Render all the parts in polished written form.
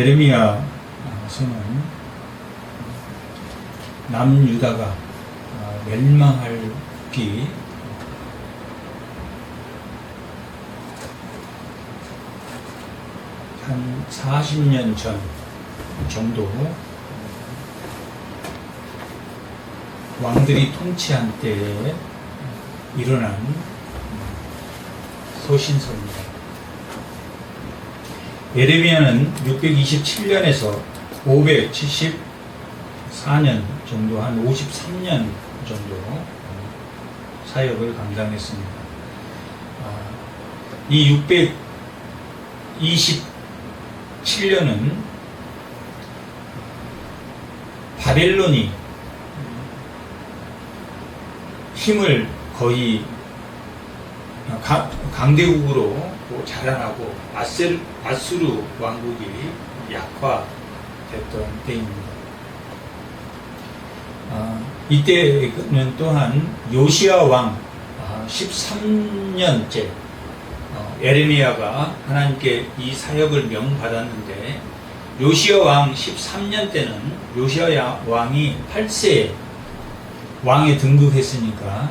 에레미야서는 남유다가 멸망할 기 한 40년 전 정도 왕들이 통치한 때에 일어난 소신서입니다. 에레미야는 627년에서 574년 정도, 한 53년 정도 사역을 감당했습니다. 이 627년은 바벨론이 힘을 거의 강대국으로 자라나고 아수르 왕국이 약화됐던 때입니다. 이때는 또한 요시야 왕 13년째 에레미야가 하나님께 이 사역을 명받았는데, 요시야 왕 13년 때는 요시야 왕이 8세에 왕에 등극했으니까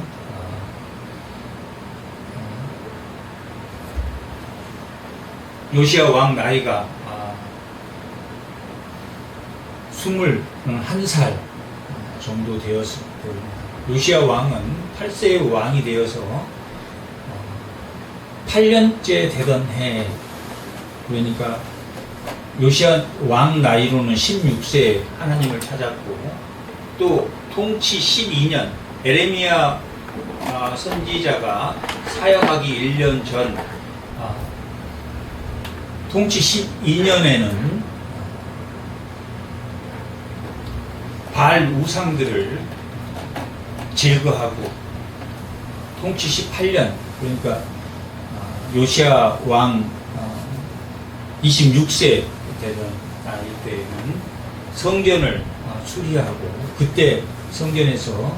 요시야 왕 나이가 21살 정도 되었을 때입니다. 요시야 왕은 8세의 왕이 되어서 8년째 되던 해, 그러니까 요시야 왕 나이로는 16세에 하나님을 찾았고, 또 통치 12년, 에레미야 선지자가 사역하기 1년 전 통치 12년에는 바알 우상들을 제거하고, 통치 18년, 그러니까 요시야 왕 26세 되던 나이 때에는 성전을 수리하고, 그때 성전에서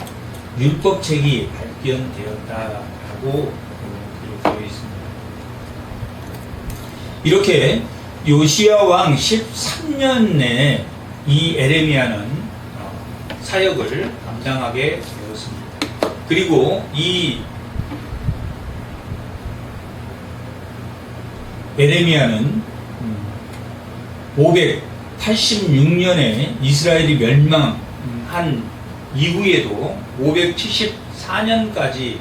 율법책이 발견되었다라고 기록되어 있습니다. 이렇게 요시야 왕 13년 내에 이 에레미야는 사역을 감당하게 되었습니다. 그리고 이 에레미야는 586년에 이스라엘이 멸망한 이후에도 574년까지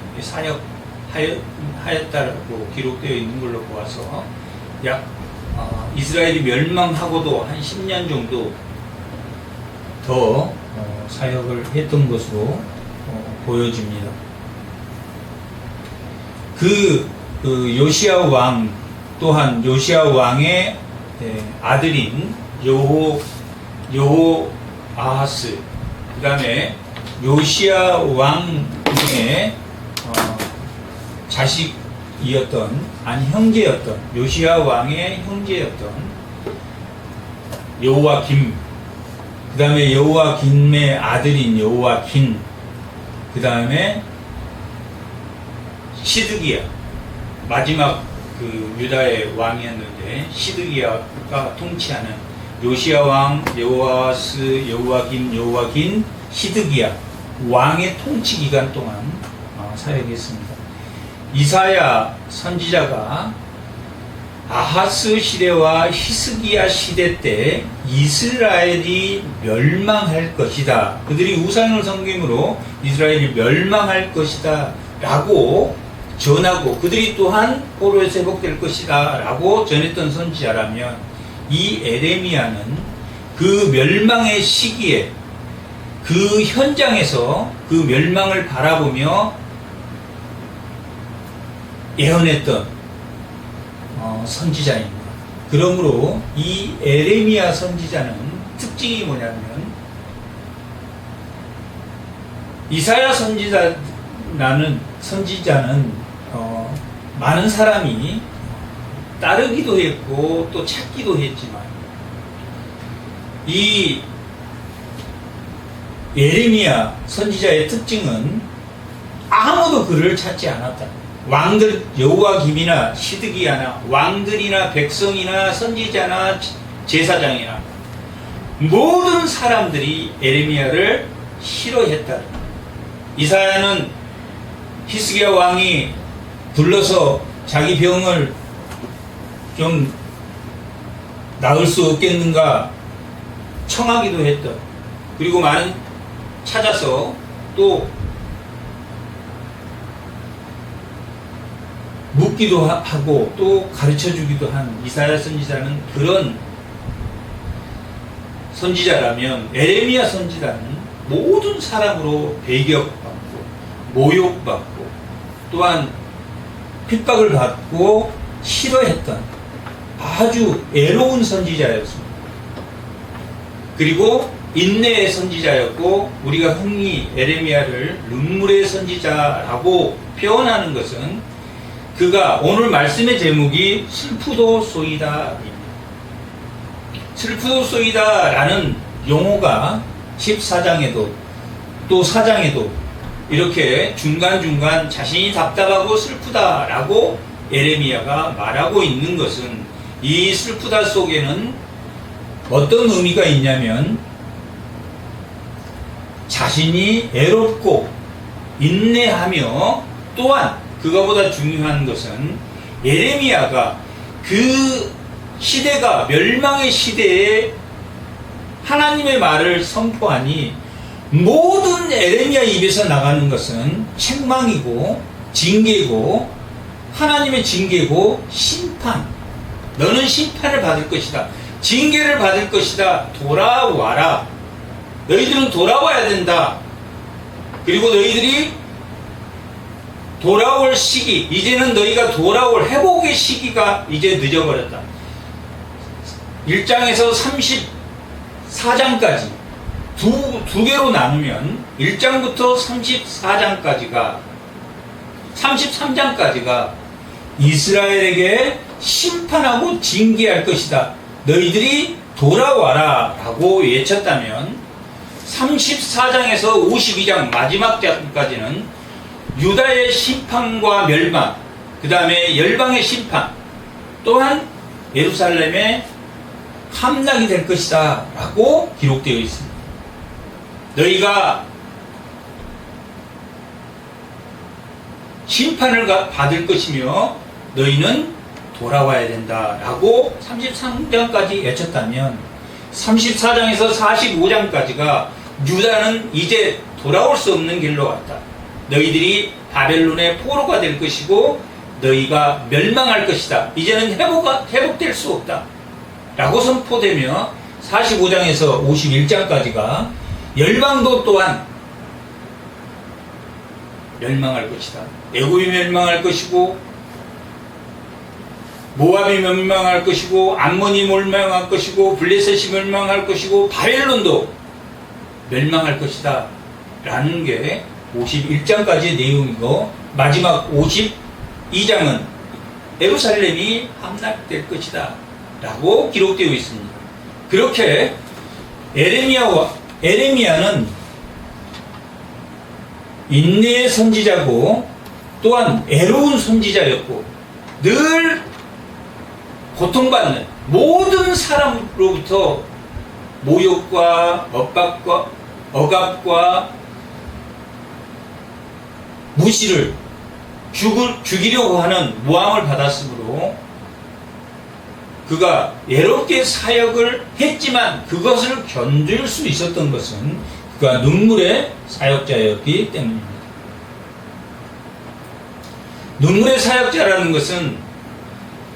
사역하였다고 기록되어 있는 걸로 보아서 이스라엘이 멸망하고도 한 10년 정도 더 사역을 했던 것으로 보여집니다. 그 요시야 왕 또한 요시야 왕의 아들인 여호아하스, 그 다음에 요시야 왕의 형제였던 요시야 왕의 형제였던 여호와김, 그 다음에 여호와김의 아들인 여호와긴, 그 다음에 시드기야, 마지막 유다의 왕이었는데 시드기야가 통치하는 요시야 왕, 여호아스, 여호와김, 여호와긴, 시드기야 왕의 통치 기간 동안 사역했습니다. 이사야 선지자가 아하스 시대와 히스기야 시대 때 이스라엘이 멸망할 것이다, 그들이 우상을 섬김으로 이스라엘이 멸망할 것이다 라고 전하고, 그들이 또한 포로에서 회복될 것이다 라고 전했던 선지자라면, 이 에레미야는 그 멸망의 시기에 그 현장에서 그 멸망을 바라보며 예언했던 선지자입니다. 그러므로 이 에레미야 선지자는 특징이 뭐냐면, 이사야 선지자는 많은 사람이 따르기도 했고 또 찾기도 했지만, 이 에레미야 선지자의 특징은 아무도 그를 찾지 않았다. 왕들, 여호와김이나 시드기야나 왕들이나 백성이나 선지자나 제사장이나 모든 사람들이 에레미야를 싫어했다. 이사야는 히스기야 왕이 불러서 자기 병을 좀 나을 수 없겠는가 청하기도 했다. 그리고 많은 찾아서 또 묻기도 하고 또 가르쳐 주기도 한 이사야 선지자는 그런 선지자라면, 에레미야 선지자는 모든 사람으로 배격받고 모욕받고 또한 핍박을 받고 싫어했던 아주 애로운 선지자였습니다. 그리고 인내의 선지자였고, 우리가 흔히 에레미야를 눈물의 선지자라고 표현하는 것은 그가, 오늘 말씀의 제목이 슬프도소이다입니다. 슬프도소이다 라는 용어가 14장에도 또 4장에도 이렇게 중간중간 자신이 답답하고 슬프다라고 에레미야가 말하고 있는 것은, 이 슬프다 속에는 어떤 의미가 있냐면 자신이 애롭고 인내하며, 또한 그거보다 중요한 것은 에레미야가 그 시대가 멸망의 시대에 하나님의 말을 선포하니 모든 에레미야 입에서 나가는 것은 책망이고 징계고, 하나님의 징계고 심판. 너는 심판을 받을 것이다. 징계를 받을 것이다. 돌아와라. 너희들은 돌아와야 된다. 그리고 너희들이 돌아올 시기, 이제는 너희가 돌아올 회복의 시기가 이제 늦어버렸다. 1장에서 34장까지 두 개로 나누면 1장부터 34장까지가 33장까지가 이스라엘에게 심판하고 징계할 것이다. 너희들이 돌아와라 라고 외쳤다면, 34장에서 52장 마지막 장까지는 유다의 심판과 멸망, 그 다음에 열방의 심판, 또한 예루살렘의 함락이 될 것이다 라고 기록되어 있습니다. 너희가 심판을 받을 것이며 너희는 돌아와야 된다 라고 33장까지 외쳤다면, 34장에서 45장까지가 유다는 이제 돌아올 수 없는 길로 갔다. 너희들이 바벨론의 포로가 될 것이고 너희가 멸망할 것이다. 이제는 회복될 수 없다 라고 선포되며, 45장에서 51장까지가 열방도 또한 멸망할 것이다. 애굽이 멸망할 것이고, 모압이 멸망할 것이고, 암몬이 멸망할 것이고, 블레셋이 멸망할 것이고, 바벨론도 멸망할 것이다 라는 게 51장까지의 내용이고, 마지막 52장은 예루살렘이 함락될 것이다 라고 기록되어 있습니다. 그렇게 에레미야는 인내의 선지자고 또한 애로운 선지자였고, 늘 고통받는 모든 사람으로부터 모욕과 억압과 무시를 죽이려고 하는 모함을 받았으므로 그가 애롭게 사역을 했지만 그것을 견딜 수 있었던 것은 그가 눈물의 사역자였기 때문입니다. 눈물의 사역자라는 것은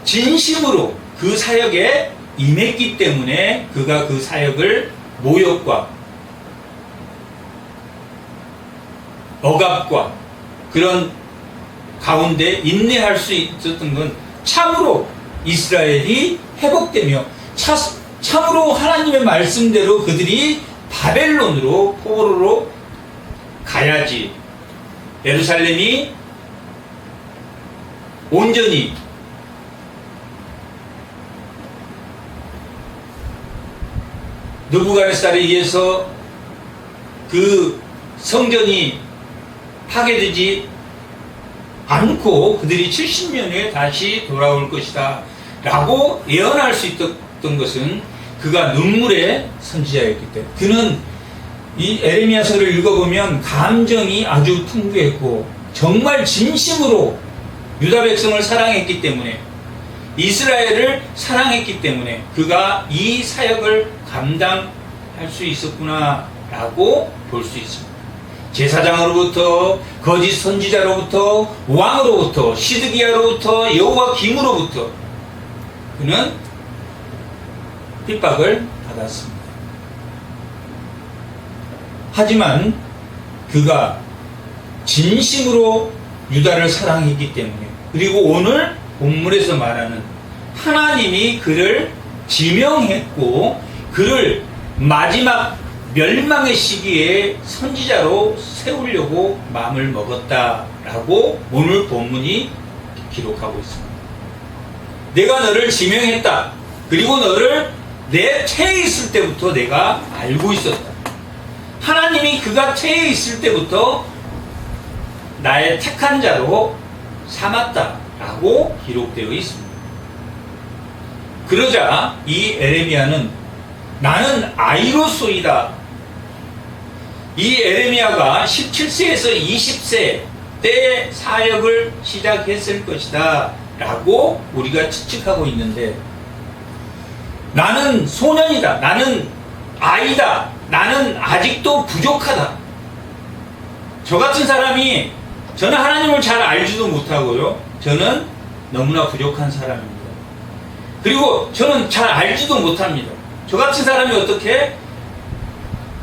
진심으로 그 사역에 임했기 때문에 그가 그 사역을 모욕과 억압과 그런 가운데 인내할 수 있었던 건 참으로 이스라엘이 회복되며 참으로 하나님의 말씀대로 그들이 바벨론으로 포로로 가야지 예루살렘이 온전히 느부갓네살에 의해서 그 성전이 파괴되지 않고 그들이 70년 후에 다시 돌아올 것이다 라고 예언할 수 있었던 것은 그가 눈물의 선지자였기 때문에. 그는 이 에레미야서를 읽어보면 감정이 아주 풍부했고 정말 진심으로 유다 백성을 사랑했기 때문에, 이스라엘을 사랑했기 때문에 그가 이 사역을 감당할 수 있었구나 라고 볼 수 있습니다. 제사장으로부터, 거짓 선지자로부터, 왕으로부터, 시드기야로부터, 여호와김으로부터 그는 핍박을 받았습니다. 하지만 그가 진심으로 유다를 사랑했기 때문에, 그리고 오늘 본문에서 말하는 하나님이 그를 지명했고 그를 마지막 멸망의 시기에 선지자로 세우려고 마음을 먹었다라고 오늘 본문이 기록하고 있습니다. 내가 너를 지명했다. 그리고 너를 내 태에 있을 때부터 내가 알고 있었다. 하나님이 그가 태에 있을 때부터 나의 택한 자로 삼았다라고 기록되어 있습니다. 그러자 이 에레미야는 나는 아이로소이다. 이 에레미야가 17세에서 20세 때 사역을 시작했을 것이다 라고 우리가 추측하고 있는데, 나는 소년이다. 나는 아이다. 나는 아직도 부족하다. 저 같은 사람이, 저는 하나님을 잘 알지도 못하고요. 저는 너무나 부족한 사람입니다. 그리고 저는 잘 알지도 못합니다. 저 같은 사람이 어떻게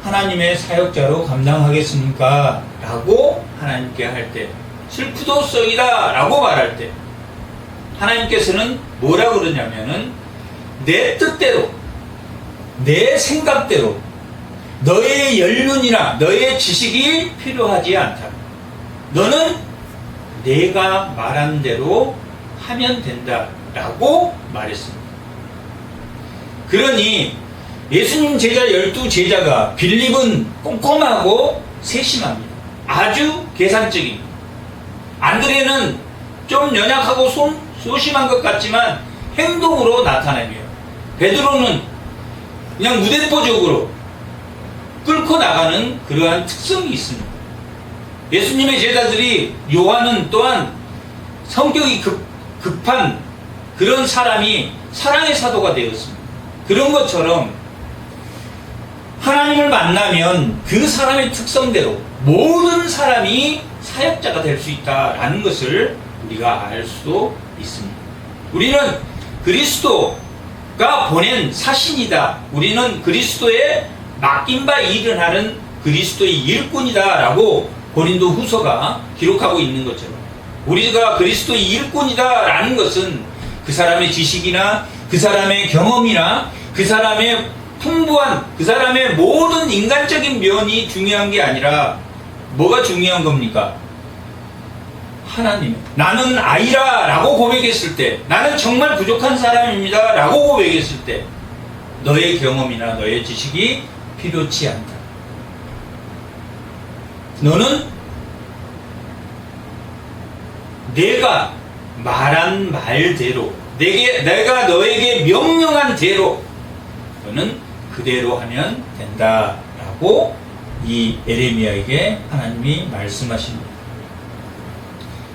하나님의 사역자로 감당하겠습니까? 라고 하나님께 할 때, 슬프도소이다 라고 말할 때 하나님께서는 뭐라 그러냐면은, 내 뜻대로, 내 생각대로 너의 연륜이나 너의 지식이 필요하지 않다. 너는 내가 말한 대로 하면 된다 라고 말했습니다. 그러니 예수님 제자 12제자가, 빌립은 꼼꼼하고 세심합니다. 아주 계산적입니다. 안드레는 좀 연약하고 소심한 것 같지만 행동으로 나타내며, 베드로는 그냥 무대포적으로 끌고 나가는 그러한 특성이 있습니다. 예수님의 제자들이, 요한은 또한 성격이 급한 그런 사람이 사랑의 사도가 되었습니다. 그런 것처럼 하나님을 만나면 그 사람의 특성대로 모든 사람이 사역자가 될 수 있다라는 것을 우리가 알 수도 있습니다. 우리는 그리스도가 보낸 사신이다. 우리는 그리스도의 맡긴 바 일을 하는 그리스도의 일꾼이다 라고 고린도 후서가 기록하고 있는 것처럼, 우리가 그리스도의 일꾼이다 라는 것은 그 사람의 지식이나 그 사람의 경험이나 그 사람의 풍부한, 그 사람의 모든 인간적인 면이 중요한 게 아니라 뭐가 중요한 겁니까? 하나님, 나는 아이라 라고 고백했을 때, 나는 정말 부족한 사람입니다 라고 고백했을 때, 너의 경험이나 너의 지식이 필요치 않다. 너는 내가 말한 말대로, 내가 너에게 명령한 대로 너는 그대로 하면 된다라고 이 에레미야에게 하나님이 말씀하십니다.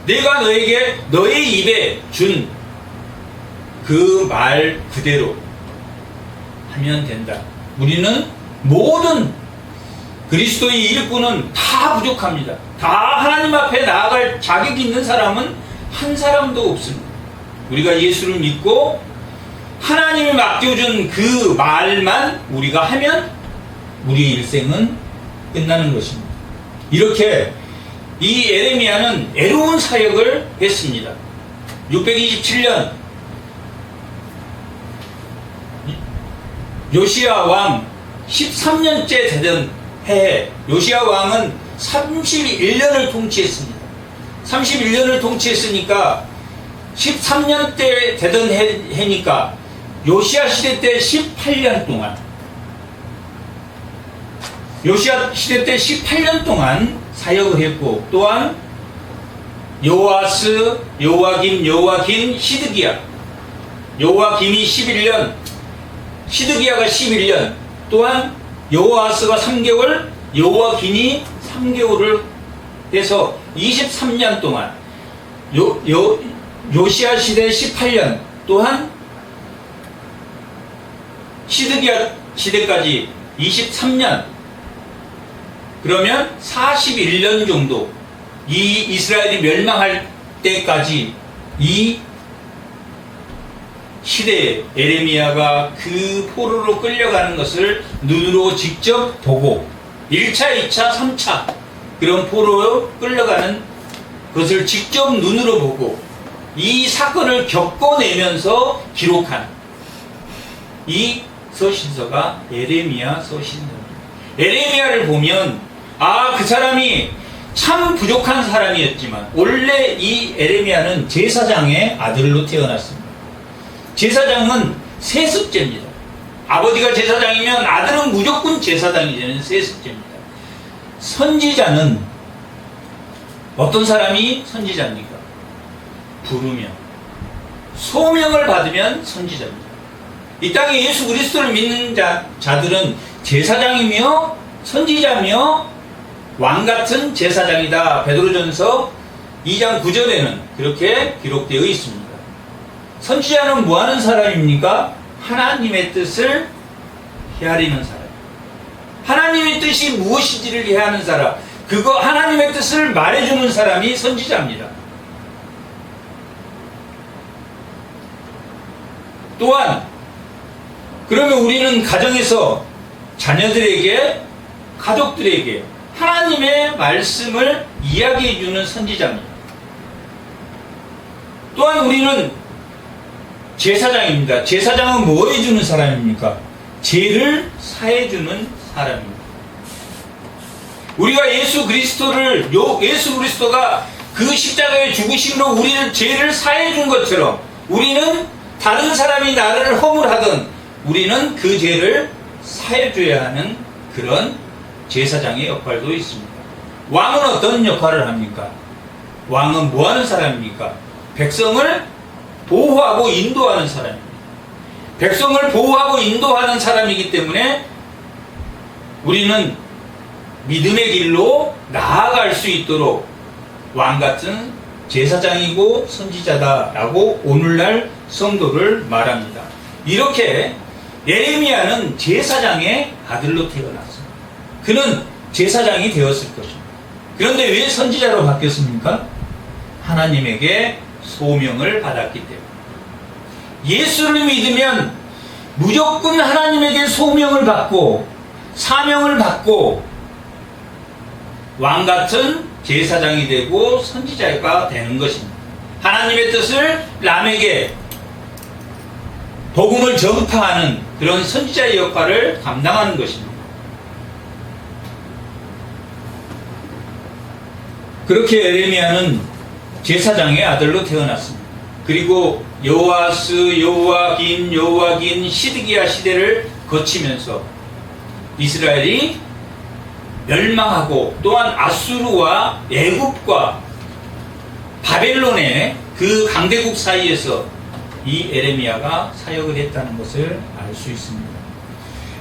내가 너에게 너의 입에 준 그 말 그대로 하면 된다. 우리는 모든 그리스도의 일꾼은 다 부족합니다. 다 하나님 앞에 나아갈 자격이 있는 사람은 한 사람도 없습니다. 우리가 예수를 믿고 하나님이 맡겨준 그 말만 우리가 하면 우리 일생은 끝나는 것입니다. 이렇게 이 에레미야는 애로운 사역을 했습니다. 627년 요시야 왕 13년째 되던 해에, 요시야 왕은 31년을 통치했습니다. 31년을 통치했으니까 13년 때 되던 해니까 요시야 시대 때 18년 동안, 요시야 시대 때 18년 동안 사역을 했고, 또한 요아스, 요아김, 시드기야, 요아김이 11년, 시드기야가 11년, 또한 여호아스가 3개월, 여호와긴이 3개월을 해서 23년 동안, 요시야 시대 18년, 또한 시드기야 시대까지 23년, 그러면 41년 정도 이 이스라엘이 멸망할 때까지 이 시대에 에레미야가 그 포로로 끌려가는 것을 눈으로 직접 보고 1차, 2차, 3차 그런 포로로 끌려가는 것을 직접 눈으로 보고 이 사건을 겪어내면서 기록한 이 서신서가 에레미야 서신서입니다. 에레미야를 보면 그 사람이 참 부족한 사람이었지만 원래 이 에레미야는 제사장의 아들로 태어났습니다. 제사장은 세습제입니다. 아버지가 제사장이면 아들은 무조건 제사장이 되는 세습제입니다. 선지자는 어떤 사람이 선지자입니까? 부르면, 소명을 받으면 선지자입니다. 이 땅에 예수 그리스도를 믿는 자들은 제사장이며 선지자며 왕같은 제사장이다. 베드로전서 2장 9절에는 그렇게 기록되어 있습니다. 선지자는 뭐하는 사람입니까? 하나님의 뜻을 헤아리는 사람. 하나님의 뜻이 무엇인지를 헤아리는 사람. 그거 하나님의 뜻을 말해주는 사람이 선지자입니다. 또한 그러면 우리는 가정에서 자녀들에게, 가족들에게 하나님의 말씀을 이야기해주는 선지자입니다. 또한 우리는 제사장입니다. 제사장은 뭐 해주는 사람입니까? 죄를 사해주는 사람입니다. 우리가 예수 그리스도가 그 십자가에 죽으심으로 우리를 죄를 사해준 것처럼 우리는 다른 사람이 나를 허물하던 우리는 그 죄를 사해줘야 하는 그런 제사장의 역할도 있습니다. 왕은 어떤 역할을 합니까? 왕은 뭐 하는 사람입니까? 백성을 보호하고 인도하는 사람입니다. 백성을 보호하고 인도하는 사람이기 때문에 우리는 믿음의 길로 나아갈 수 있도록 왕같은 제사장이고 선지자다라고 오늘날 성도를 말합니다. 이렇게 예레미야는 제사장의 아들로 태어났습니다. 그는 제사장이 되었을 것입니다. 그런데 왜 선지자로 바뀌었습니까? 하나님에게 소명을 받았기 때문에. 예수를 믿으면 무조건 하나님에게 소명을 받고 사명을 받고 왕같은 제사장이 되고 선지자가 되는 것입니다. 하나님의 뜻을 남에게 복음을 전파하는 그런 선지자의 역할을 감당하는 것입니다. 그렇게 에레미야는 제사장의 아들로 태어났습니다. 그리고 여호아스, 여호와긴, 시드기야 시대를 거치면서 이스라엘이 멸망하고 또한 아수르와 애굽과 바벨론의 그 강대국 사이에서 이 에레미야가 사역을 했다는 것을 알 수 있습니다.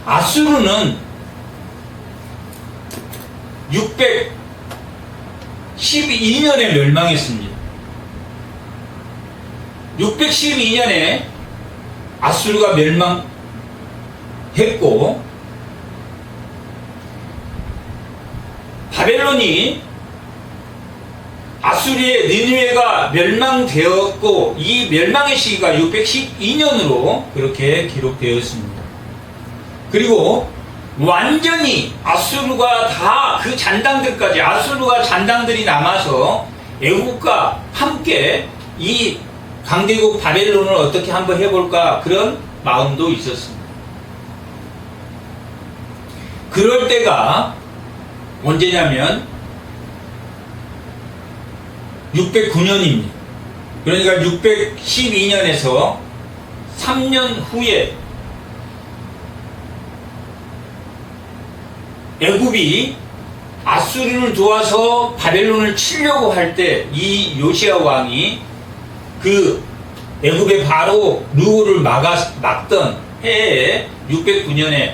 아수르는 612년에 멸망했습니다. 612년에 아수르가 멸망했고 바벨론이 아수리의 니느웨가 멸망되었고 이 멸망의 시기가 612년으로 그렇게 기록되었습니다. 그리고 완전히 아수르가 다 그 잔당들까지 아수르가 잔당들이 남아서 애국과 함께 이 강대국 바벨론을 어떻게 한번 해볼까 그런 마음도 있었습니다. 그럴 때가 언제냐면 609년입니다. 그러니까 612년에서 3년 후에 애굽이 아수르를 도와서 바벨론을 치려고 할 때 이 요시야 왕이 그 애굽의 바로 루호를 막던 해에 609년에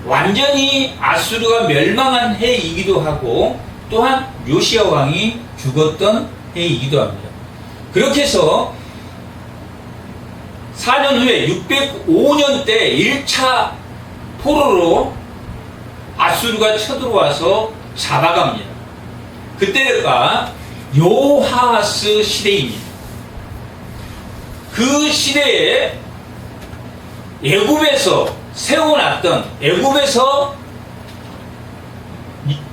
완전히 아수르가 멸망한 해이기도 하고 또한 요시야 왕이 죽었던 해이기도 합니다. 그렇게 해서 4년 후에 605년 때 1차 포로로 아수르가 쳐들어와서 잡아갑니다. 그때가 요하스 시대입니다. 그 시대에 애굽에서 세워놨던, 애굽에서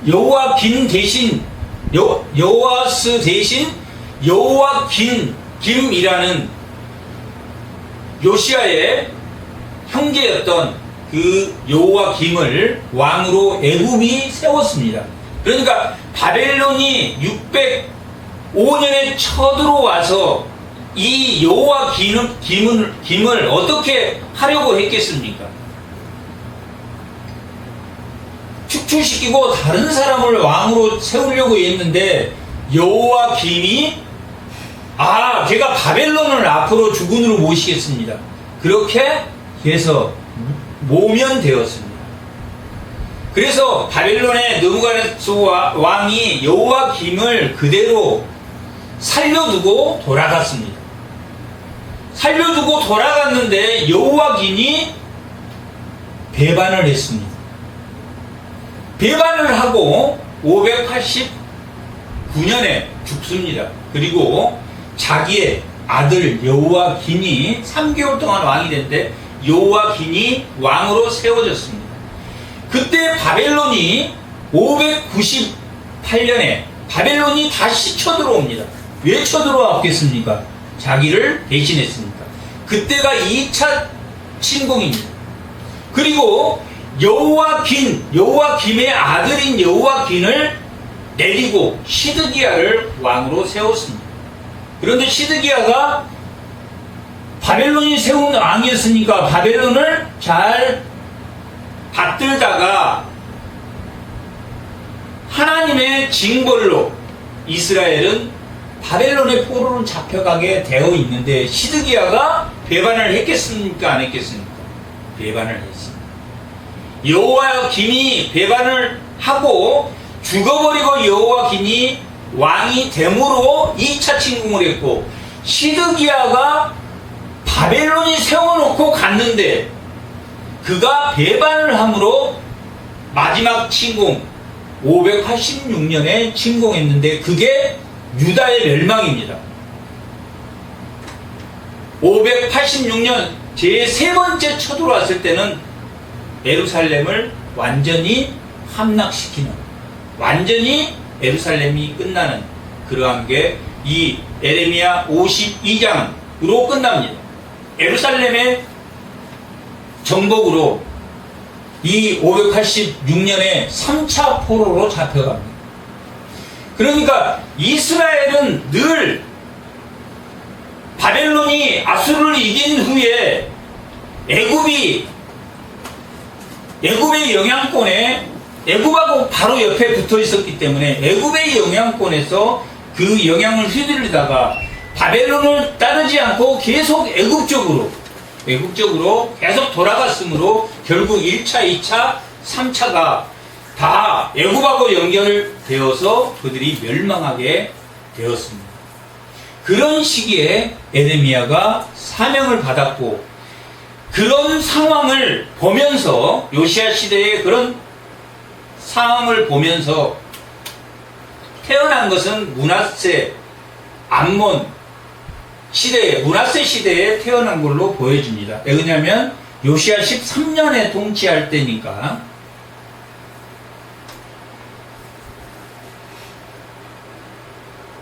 여호와긴 대신 여호와스 대신 여호와김이라는 요시야의 형제였던 그 여호와김을 왕으로 애굽이 세웠습니다. 그러니까 바벨론이 605년에 쳐들어와서 이 여호와김을 어떻게 하려고 했겠습니까? 축출시키고 다른 사람을 왕으로 세우려고 했는데 여호와김이 제가 바벨론을 앞으로 주군으로 모시겠습니다. 그렇게 해서 모면되었습니다. 그래서 바벨론의 느부갓네살 왕이 여호와김을 그대로 살려두고 돌아갔습니다. 살려두고 돌아갔는데 여호와김이 배반을 했습니다. 배반을 하고 589년에 죽습니다. 그리고 자기의 아들 여호와김이 3개월 동안 왕이 됐는데 여호와김이 왕으로 세워졌습니다. 그때 바벨론이 598년에 바벨론이 다시 쳐들어옵니다. 왜 쳐들어왔겠습니까? 자기를 대신했으니까. 그때가 2차 침공입니다. 그리고 여호와김의 아들인 여호와김을 내리고 시드기야를 왕으로 세웠습니다. 그런데 시드기야가 바벨론이 세운 왕이었으니까 바벨론을 잘 받들다가 하나님의 징벌로 이스라엘은 바벨론의 포로로 잡혀가게 되어 있는데 시드기야가 배반을 했겠습니까? 안 했겠습니까? 배반을 했습니다. 여호와김이 배반을 하고 죽어버리고 여호와김이 왕이 됨으로 2차 침공을 했고 시드기야가 바벨론이 세워놓고 갔는데 그가 배반을 함으로 마지막 침공 586년에 침공했는데 그게 유다의 멸망입니다. 586년 제3번째 쳐들어왔을 때는 예루살렘을 완전히 함락시키는, 완전히 예루살렘이 끝나는 그러한 게 이 에레미야 52장으로 끝납니다. 예루살렘의 정복으로 이 586년에 3차 포로로 잡혀갑니다. 그러니까 이스라엘은 늘 바벨론이 아수르를 이긴 후에 애굽의 영향권에 애굽하고 바로 옆에 붙어 있었기 때문에 애굽의 영향권에서 그 영향을 휘둘리다가 바벨론을 따르지 않고 계속 애굽적으로 계속 돌아갔으므로 결국 1차, 2차, 3차가 다 애굽하고 연결되어서 그들이 멸망하게 되었습니다. 그런 시기에 에레미야가 사명을 받았고 그런 상황을 보면서 요시야 시대의 그런 상황을 보면서 태어난 것은 므낫세, 암몬 시대에, 므낫세 시대에 태어난 걸로 보여집니다. 왜냐하면 요시야 13년에 통치할 때니까.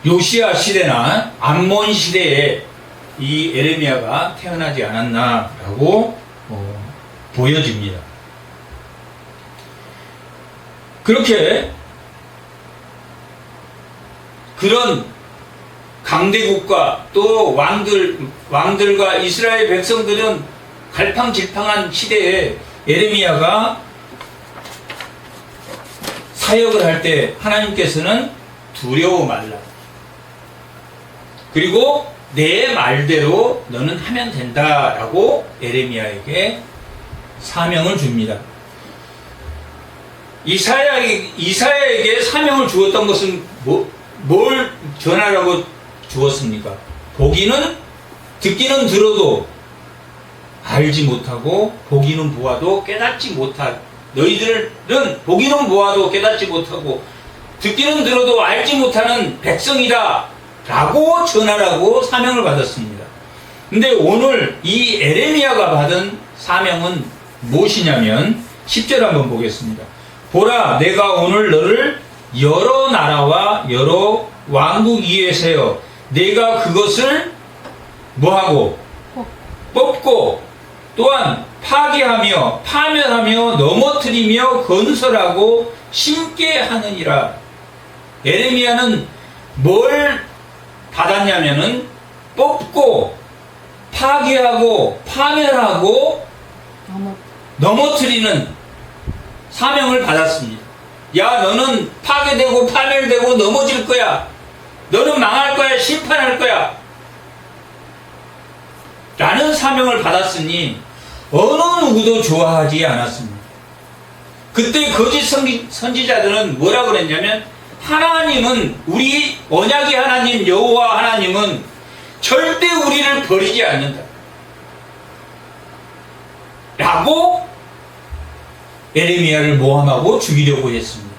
요시야 시대나 암몬 시대에 이 에레미야가 태어나지 않았나라고 보여집니다. 그렇게 그런 강대국과 또 왕들과 이스라엘 백성들은 갈팡질팡한 시대에 에레미야가 사역을 할 때 하나님께서는 두려워 말라. 그리고 내 말대로 너는 하면 된다라고 에레미야에게 사명을 줍니다. 이사야에게 사명을 주었던 것은 뭘 전하라고 주었습니까? 듣기는 들어도 알지 못하고, 보기는 보아도 깨닫지 못한, 너희들은 보기는 보아도 깨닫지 못하고 듣기는 들어도 알지 못하는 백성이다 라고 전하라고 사명을 받았습니다. 근데 오늘 이 에레미야가 받은 사명은 무엇이냐면 10절 한번 보겠습니다. 보라, 내가 오늘 너를 여러 나라와 여러 왕국 위에 세워 내가 그것을 뭐하고 뽑고 또한 파괴하며 파멸하며 넘어뜨리며 건설하고 심게 하느니라. 에레미야는 뭘 받았냐면은 뽑고 파괴하고 파멸하고 넘어뜨리는 사명을 받았습니다. 야, 너는 파괴되고 파멸되고 넘어질 거야. 너는 망할 거야. 심판할 거야. 라는 사명을 받았으니 어느 누구도 좋아하지 않았습니다. 그때 거짓 선지자들은 뭐라 그랬냐면, 하나님은, 우리 언약의 하나님 여호와 하나님은 절대 우리를 버리지 않는다 라고 에레미야를 모함하고 죽이려고 했습니다.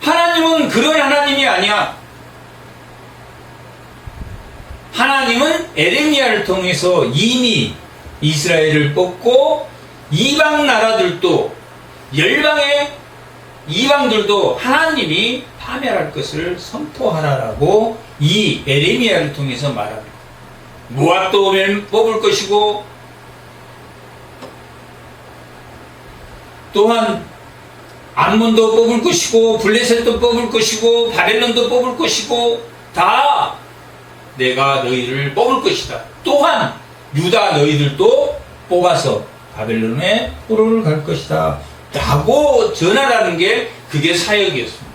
하나님은 그런 하나님이 아니야. 하나님은 에레미야를 통해서 이미 이스라엘을 뽑고 이방 나라들도, 열방의 이방들도 하나님이 파멸할 것을 선포하라라고 이 에레미야를 통해서 말합니다. 모압도 뽑을 것이고 또한 암몬도 뽑을 것이고 블레셋도 뽑을 것이고 바벨론도 뽑을 것이고 다 내가 너희를 뽑을 것이다. 또한 유다 너희들도 뽑아서 바벨론에 포로를 갈 것이다 라고 전하라는 게 그게 사역이었습니다.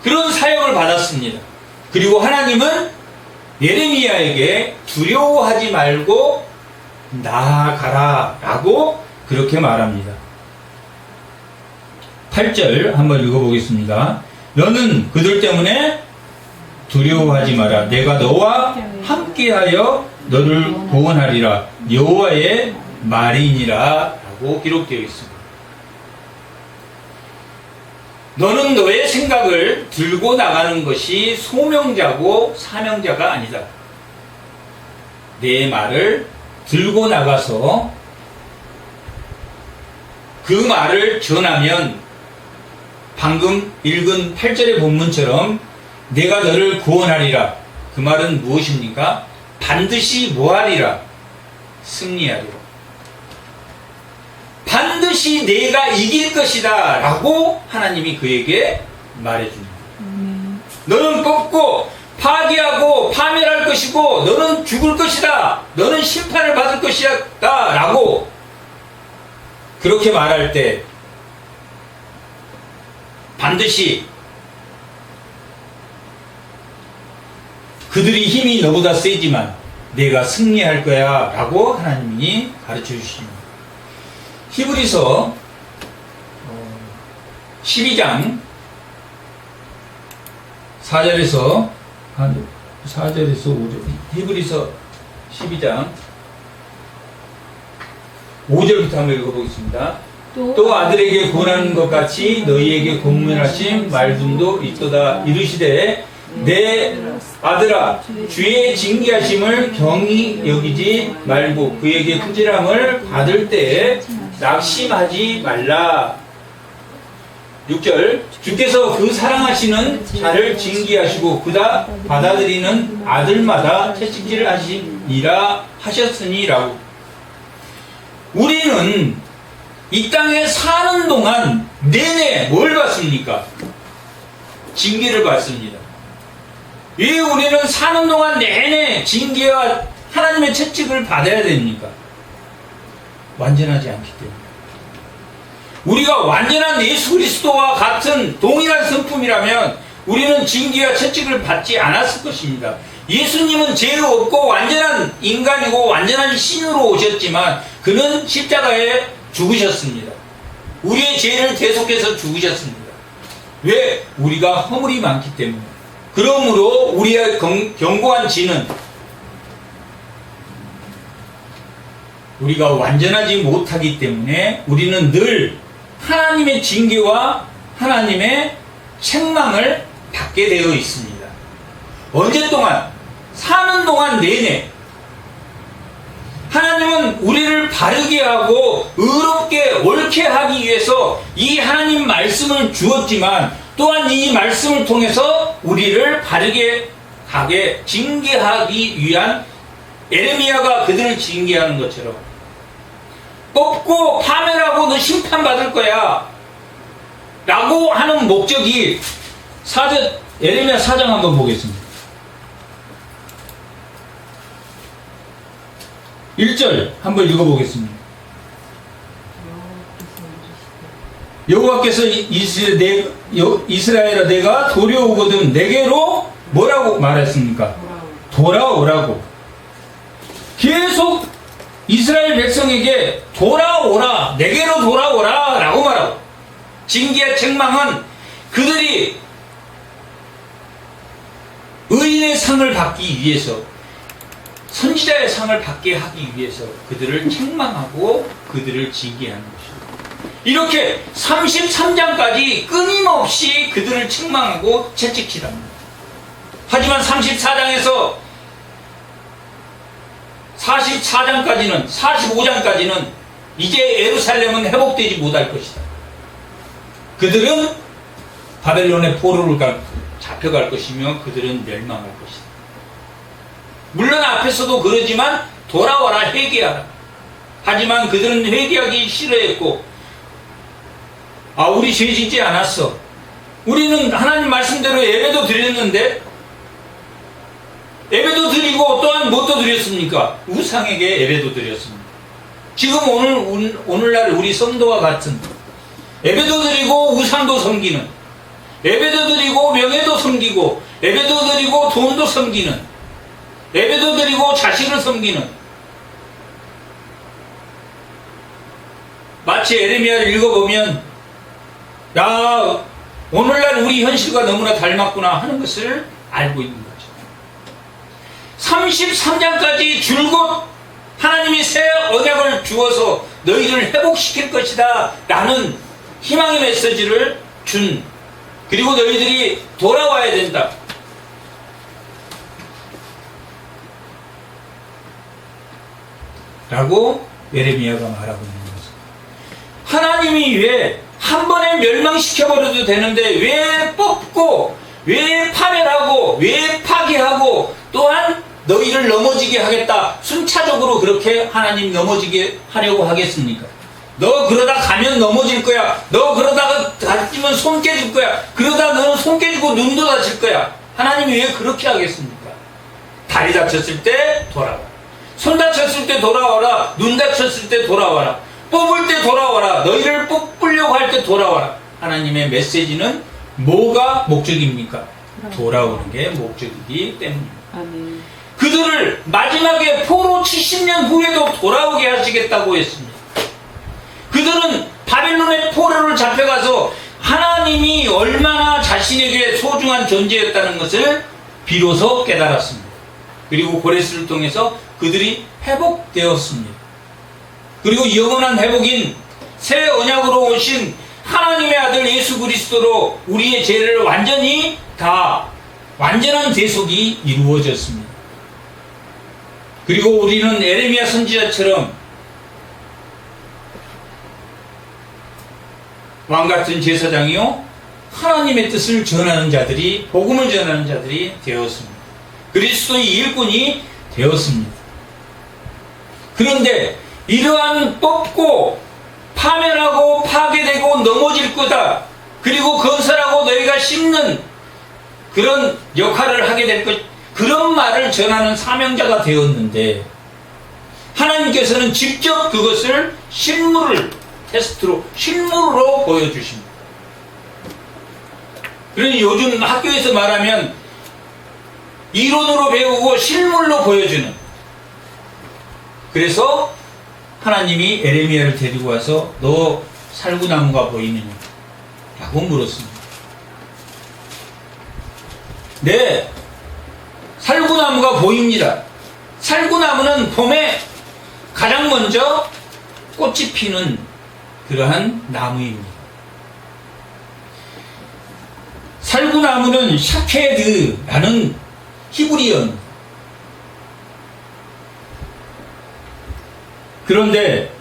그런 사역을 받았습니다. 그리고 하나님은 예레미야에게 두려워하지 말고 나아가라 라고 그렇게 말합니다. 8절 한번 읽어보겠습니다. 너는 그들 때문에 두려워하지 마라. 내가 너와 함께하여 너를 구원하리라. 여호와의 말이니라 라고 기록되어 있습니다. 너는 너의 생각을 들고 나가는 것이 소명자고 사명자가 아니다. 내 말을 들고 나가서 그 말을 전하면 방금 읽은 8절의 본문처럼 내가 너를 구원하리라. 그 말은 무엇입니까? 반드시 뭐하리라? 승리하리라. 반드시 내가 이길 것이다 라고 하나님이 그에게 말해줍니다. 너는 뽑고 파괴하고 파멸할 것이고 너는 죽을 것이다. 너는 심판을 받을 것이다 라고 그렇게 말할 때 반드시 그들이 힘이 너보다 세지만 내가 승리할 거야 라고 하나님이 가르쳐 주십니다. 히브리서 12장 4절에서 5절, 히브리서 12장 5절부터 한번 읽어보겠습니다. 또 아들에게 권하는 것 같이 너희에게 권면하신 말씀도 있도다. 이르시되 내 아들아, 주의 징계하심을 경히 여기지 말고 그에게 꾸지람을 받을 때에 낙심하지 말라. 6절, 주께서 그 사랑하시는 자를 징계하시고 그다 받아들이는 아들마다 채찍질을 하시니라 하셨으니라고. 우리는 이 땅에 사는 동안 내내 뭘 받습니까? 징계를 받습니다. 왜 우리는 사는 동안 내내 징계와 하나님의 채찍을 받아야 됩니까? 완전하지 않기 때문에. 우리가 완전한 예수 그리스도와 같은 동일한 성품이라면 우리는 징계와 채찍을 받지 않았을 것입니다. 예수님은 죄 없고 완전한 인간이고 완전한 신으로 오셨지만 그는 십자가에 죽으셨습니다. 우리의 죄를 대속해서 죽으셨습니다. 왜? 우리가 허물이 많기 때문에. 그러므로 우리의 견고한 진은 우리가 완전하지 못하기 때문에 우리는 늘 하나님의 징계와 하나님의 책망을 받게 되어 있습니다. 언제 동안? 사는 동안 내내 하나님은 우리를 바르게 하고 의롭게 옳게 하기 위해서 이 하나님 말씀을 주었지만 또한 이 말씀을 통해서 우리를 바르게 하게 징계하기 위한 에레미야가 그들을 징계하는 것처럼 뽑고 파멸하고 너 심판받을 거야 라고 하는 목적이 에레미야 4장 한번 보겠습니다. 1절 한번 읽어보겠습니다. 여호와께서 이스라엘아 내가 도려오거든 내게로 뭐라고 말했습니까? 돌아오라고. 계속 이스라엘 백성에게 돌아오라, 내게로 돌아오라 라고 말하고, 징계와 책망은 그들이 의인의 상을 받기 위해서, 선지자의 상을 받게 하기 위해서 그들을 책망하고 그들을 징계하는 것입니다. 이렇게 33장까지 끊임없이 그들을 책망하고 채찍질합니다. 하지만 34장에서 44장까지는 45장까지는 이제 예루살렘은 회복되지 못할 것이다. 그들은 바벨론의 포로를 잡혀갈 것이며 그들은 멸망할 것이다. 물론 앞에서도 그러지만 돌아와라 회개하라. 하지만 그들은 회개하기 싫어했고 우리 죄 짓지 않았어. 우리는 하나님 말씀대로 예배도 드렸는데 예배도 드리고 또한 뭣도 드렸습니까? 우상에게 예배도 드렸습니다. 지금 오늘날 우리 성도와 같은 예배도 드리고 우상도 섬기는, 예배도 드리고 명예도 섬기고, 예배도 드리고 돈도 섬기는, 예배도 드리고 자식을 섬기는, 마치 에레미야를 읽어보면 오늘날 우리 현실과 너무나 닮았구나 하는 것을 알고 있는 거죠. 33장까지 줄곧 하나님이 새 언약을 주어서 너희를 회복시킬 것이다 라는 희망의 메시지를 준, 그리고 너희들이 돌아와야 된다 라고 예레미야가 말하고 있는 거죠. 하나님이 왜 한 번에 멸망시켜버려도 되는데 왜 뽑고 왜 파멸하고 왜 파괴하고 또한 너희를 넘어지게 하겠다, 순차적으로 그렇게 하나님 넘어지게 하려고 하겠습니까? 너 그러다 가면 넘어질 거야. 너 그러다가 다치면 손 깨질 거야. 그러다 너는 손 깨지고 눈도 다칠 거야. 하나님이 왜 그렇게 하겠습니까? 다리 다쳤을 때 돌아와, 손 다쳤을 때 돌아와라, 눈 다쳤을 때 돌아와라, 뽑을 때 돌아와라, 너희를 뽑으려고 할 때 돌아와라. 하나님의 메시지는 뭐가 목적입니까? 돌아오는 게 목적이기 때문입니다. 아멘. 그들을 마지막에 포로 70년 후에도 돌아오게 하시겠다고 했습니다. 그들은 바벨론의 포로를 잡혀가서 하나님이 얼마나 자신에게 소중한 존재였다는 것을 비로소 깨달았습니다. 그리고 고레스를 통해서 그들이 회복되었습니다. 그리고 영원한 회복인 새 언약으로 오신 하나님의 아들 예수 그리스도로 우리의 죄를 완전히 다 완전한 대속이 이루어졌습니다. 그리고 우리는 에레미야 선지자처럼 왕같은 제사장이요 하나님의 뜻을 전하는 자들이, 복음을 전하는 자들이 되었습니다. 그리스도의 일꾼이 되었습니다. 그런데 이러한 뽑고 파멸하고 파괴되고 넘어질 거다, 그리고 건설하고 너희가 심는 그런 역할을 하게 될 것, 그런 말을 전하는 사명자가 되었는데 하나님께서는 직접 그것을 실물로 보여주십니다. 그러니 요즘 학교에서 말하면 이론으로 배우고 실물로 보여주는. 그래서 하나님이 에레미야를 데리고 와서 너 살구나무가 보이느냐? 라고 물었습니다. 네, 살구나무가 보입니다. 살구나무는 봄에 가장 먼저 꽃이 피는 그러한 나무입니다. 살구나무는 샤케드라는 히브리어입니다. 그런데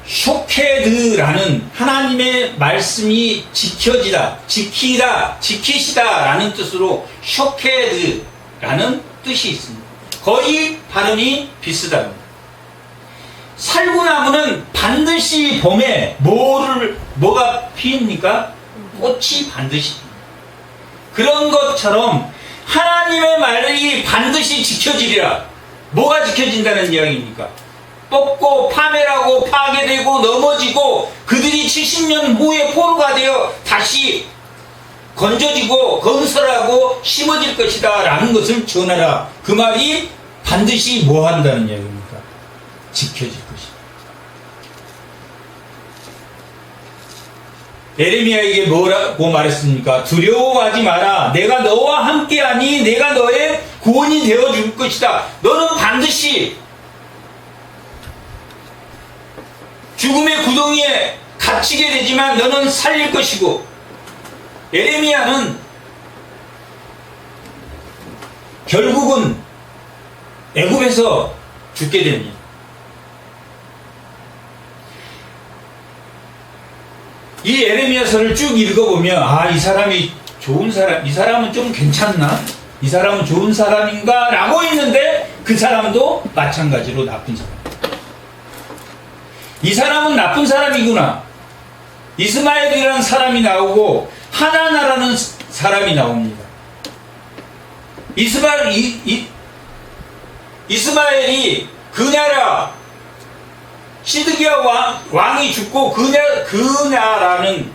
쇼케드라는 하나님의 말씀이 지키시다 라는 뜻으로 쇼케드라는 뜻이 있습니다. 거의 발음이 비슷합니다. 살구나무는 반드시 봄에 뭐가 피입니까? 꽃이 반드시. 그런 것처럼 하나님의 말이 반드시 지켜지리라. 뭐가 지켜진다는 이야기입니까? 뽑고 파멸하고 파괴되고 넘어지고 그들이 70년 후에 포로가 되어 다시 건져지고 건설하고 심어질 것이다 라는 것을 전하라. 그 말이 반드시 뭐 한다는 이야기입니까? 지켜질 것이다. 에레미야에게 뭐라고 말했습니까? 두려워하지 마라. 내가 너와 함께하니 내가 너의 구원이 되어줄 것이다. 너는 반드시 죽음의 구덩이에 갇히게 되지만 너는 살릴 것이고, 에레미야는 결국은 애굽에서 죽게 됩니다. 이 에레미야서를 쭉 읽어보면 이 사람이 좋은 사람, 이 사람은 좀 괜찮나? 이 사람은 좋은 사람인가? 라고 했는데 그 사람도 마찬가지로 나쁜 사람. 이 사람은 나쁜 사람이구나. 이스마엘이라는 사람이 나오고 하나나라는 사람이 나옵니다. 이스마엘이 그 나라 시드기야 왕이 죽고 그 나라는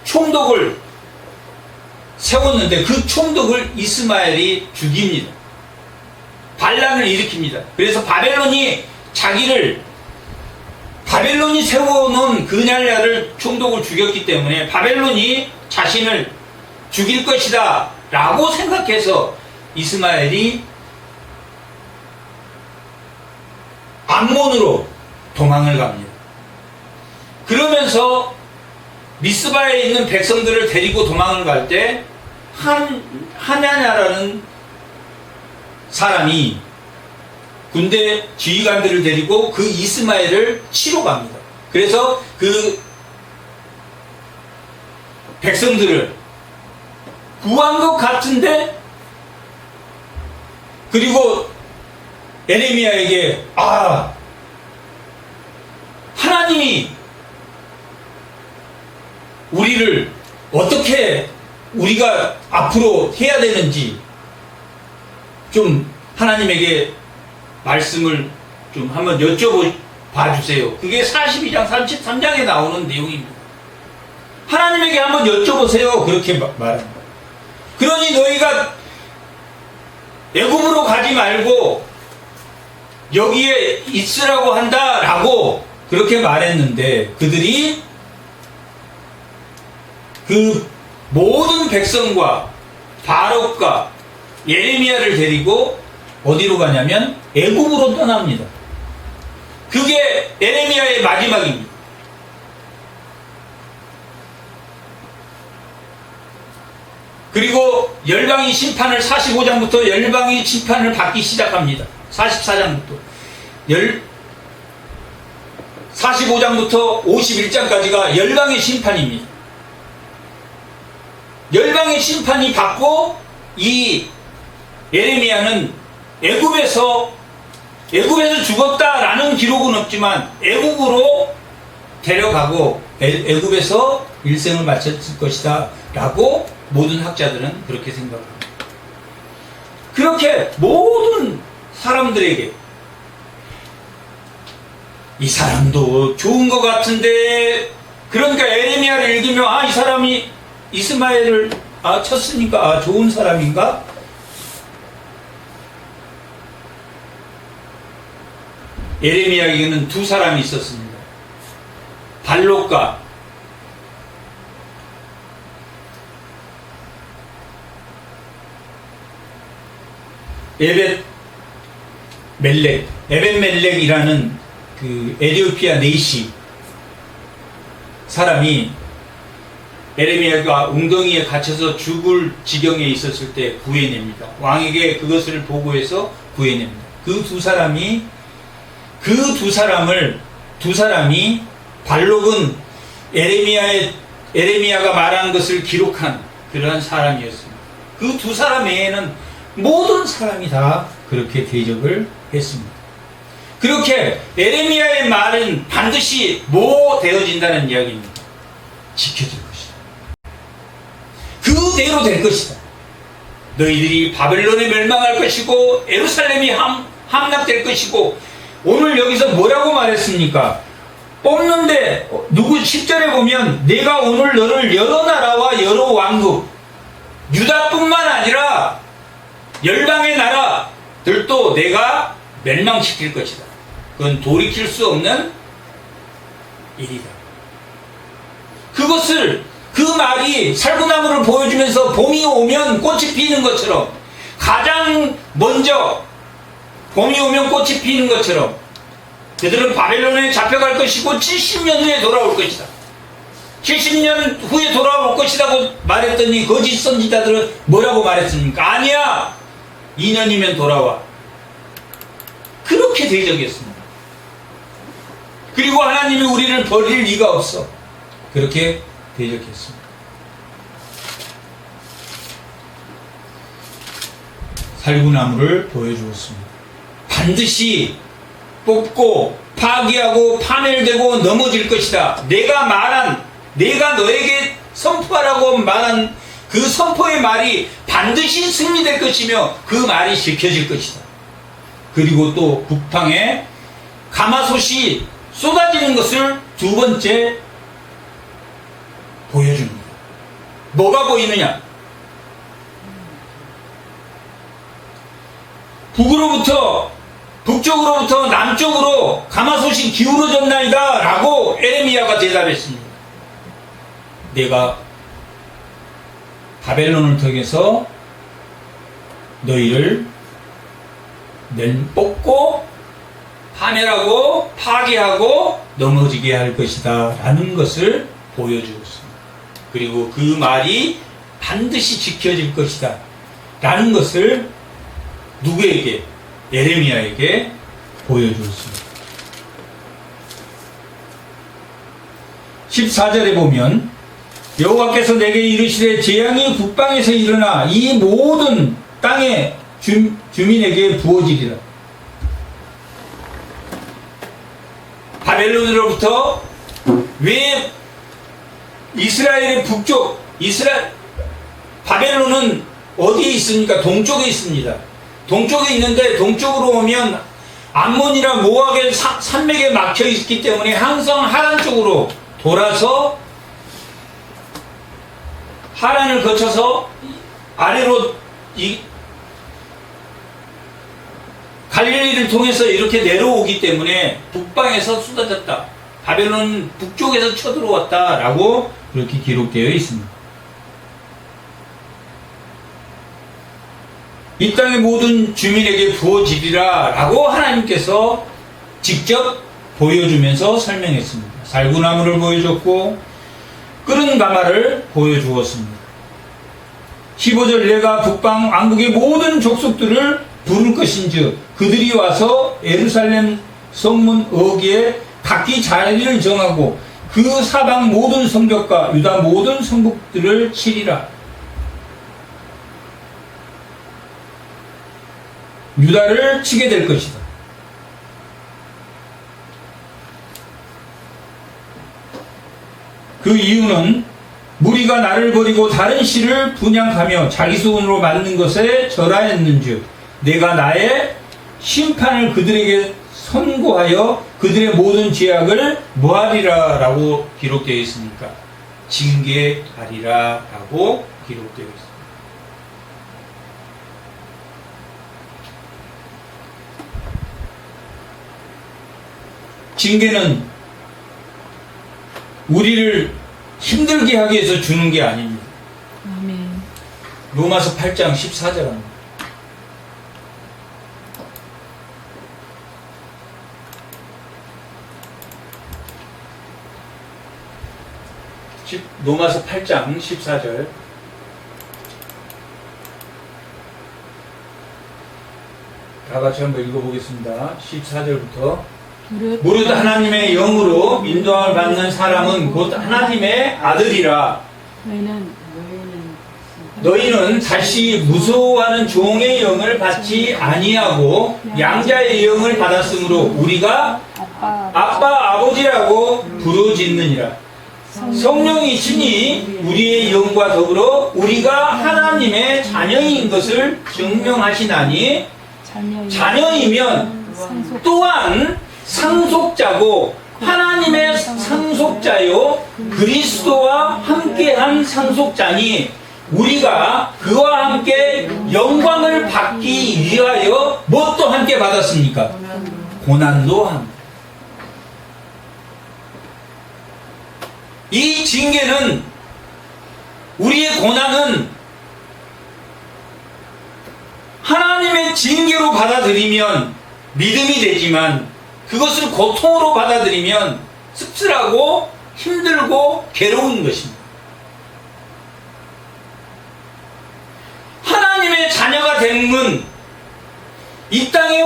총독을 세웠는데 그 총독을 이스마엘이 죽입니다. 반란을 일으킵니다. 그래서 바벨론이 세워놓은 그 나라를 총독을 죽였기 때문에 바벨론이 자신을 죽일 것이다 라고 생각해서 이스마엘이 암몬으로 도망을 갑니다. 그러면서 미스바에 있는 백성들을 데리고 도망을 갈 때 하냐냐라는 사람이 군대 지휘관들을 데리고 그 이스마엘을 치러 갑니다. 그래서 그 백성들을 구한 것 같은데, 그리고 에레미야에게 하나님이 우리를 어떻게 우리가 앞으로 해야 되는지 좀 하나님에게 말씀을 좀 한번 여쭤봐 주세요. 그게 42장 33장에 나오는 내용입니다. 하나님에게 한번 여쭤보세요. 그렇게 말합니다. 그러니 너희가 애굽으로 가지 말고 여기에 있으라고 한다라고 그렇게 말했는데, 그들이 그 모든 백성과 바록과 예레미야를 데리고 어디로 가냐면 애굽으로 떠납니다. 그게 에레미야의 마지막입니다. 그리고 열방의 심판을 45장부터 열방의 심판을 받기 시작합니다. 44장부터 45장부터 51장까지가 열방의 심판입니다. 열방의 심판이 받고 이 예레미야는 애굽에서 죽었다라는 기록은 없지만 애굽으로 데려가고 애굽에서 일생을 마쳤을 것이다 라고 모든 학자들은 그렇게 생각합니다. 그렇게 모든 사람들에게 이 사람도 좋은 것 같은데, 그러니까 에레미야를 읽으면 이 사람이 이스마엘을 쳤으니까 좋은 사람인가? 에레미야에게는 두 사람이 있었습니다. 발록과 에벳멜렉이라는 그 에티오피아 내시 사람이 에레미야가 웅덩이에 갇혀서 죽을 지경에 있었을 때 구해냅니다. 왕에게 그것을 보고해서 구해냅니다. 그 두 사람이 발록은 에레미야가 말한 것을 기록한 그러한 사람이었습니다. 그 두 사람 외에는 모든 사람이 다 그렇게 대적을 했습니다. 그렇게 에레미야의 말은 반드시 되어진다는 이야기입니다. 지켜질 것이다. 그대로 될 것이다. 너희들이 바벨론에 멸망할 것이고 예루살렘이 함락될 것이고, 오늘 여기서 뭐라고 말했습니까? 뽑는데 누구 10절에 보면 내가 오늘 너를 여러 나라와 여러 왕국, 유다뿐만 아니라 열방의 나라들도 내가 멸망시킬 것이다. 그건 돌이킬 수 없는 일이다. 그 말이 살구나무를 보여주면서 봄이 오면 꽃이 피는 것처럼, 가장 먼저 봄이 오면 꽃이 피는 것처럼 그들은 바벨론에 잡혀갈 것이고 70년 후에 돌아올 것이다. 70년 후에 돌아올 것이라고 말했더니 거짓 선지자들은 뭐라고 말했습니까? 아니야, 2년이면 돌아와. 그렇게 대적했습니다. 그리고 하나님이 우리를 버릴 리가 없어. 그렇게 대적했습니다. 살구나무를 보여주었습니다. 반드시 뽑고 파괴하고 파멸되고 넘어질 것이다. 내가 너에게 선포하라고 말한 그 선포의 말이 반드시 승리될 것이며 그 말이 지켜질 것이다. 그리고 또 북방에 가마솥이 쏟아지는 것을 두 번째 보여줍니다. 뭐가 보이느냐? 북쪽으로부터 남쪽으로 가마솥이 기울어졌나이다 라고 에레미야가 대답했습니다. 내가 바벨론을 통해서 너희를 뽑고 파멸하고 파괴하고 넘어지게 할 것이다 라는 것을 보여주었습니다. 그리고 그 말이 반드시 지켜질 것이다 라는 것을 누구에게? 에레미야에게 보여주었습니다. 14절에 보면 여호와께서 내게 이르시되 재앙이 북방에서 일어나 이 모든 땅의 주민에게 부어지리라. 바벨론으로부터 왜 이스라엘의 북쪽, 바벨론은 어디에 있습니까? 동쪽에 있습니다. 동쪽에 있는데 동쪽으로 오면 암몬이나 모압의 산맥에 막혀 있기 때문에 항상 하란 쪽으로 돌아서 하란을 거쳐서 아래로 갈릴리를 통해서 이렇게 내려오기 때문에 북방에서 쏟아졌다. 바벨론 북쪽에서 쳐들어왔다 라고 그렇게 기록되어 있습니다. 이 땅의 모든 주민에게 부어지리라 라고 하나님께서 직접 보여주면서 설명했습니다. 살구나무를 보여줬고 끓은 가마를 보여주었습니다. 15절 내가 북방 왕국의 모든 족속들을 부를 것인즉 그들이 와서 예루살렘 성문 어귀에 각기 자리를 정하고 그 사방 모든 성벽과 유다 모든 성북들을 치리라. 유다를 치게 될 것이다. 그 이유는 무리가 나를 버리고 다른 씨를 분양하며 자기 손으로 만든 것에 절하였는즉 내가 나의 심판을 그들에게 선고하여 그들의 모든 죄악을 뭐하리라 라고 기록되어 있으니까 징계하리라 라고 기록되어 있습니다. 징계는 우리를 힘들게 하기 위해서 주는 게 아닙니다. 아멘. 로마서 8장 14절입니다. 로마서 8장 14절. 다 같이 한번 읽어보겠습니다. 14절부터. 무릇 하나님의 영으로 인도함을 받는 사람은 곧 하나님의 아들이라. 너희는 다시 무서워하는 종의 영을 받지 아니하고 양자의 영을 받았으므로 우리가 아빠 아버지라고 부르짖느니라. 성령이 친히 우리의 영과 더불어 우리가 하나님의 자녀인 것을 증명하시나니 자녀이면 또한 상속자고 하나님의 상속자요 그리스도와 함께한 상속자니 우리가 그와 함께 영광을 받기 위하여 무엇도 함께 받았습니까? 고난도 함께. 이 징계는, 우리의 고난은 하나님의 징계로 받아들이면 믿음이 되지만 그것을 고통으로 받아들이면 씁쓸하고 힘들고 괴로운 것입니다. 하나님의 자녀가 되는 건 이 땅의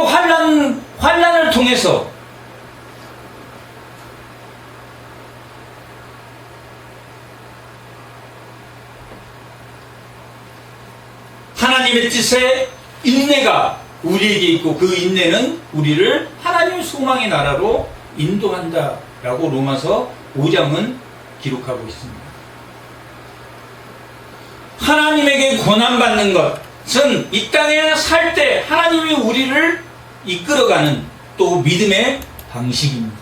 환난을 통해서 하나님의 뜻에 인내가 우리에게 있고 그 인내는 우리를 하나님의 소망의 나라로 인도한다 라고 로마서 5장은 기록하고 있습니다. 하나님에게 고난받는 것은 이 땅에 살 때 하나님이 우리를 이끌어가는 또 믿음의 방식입니다.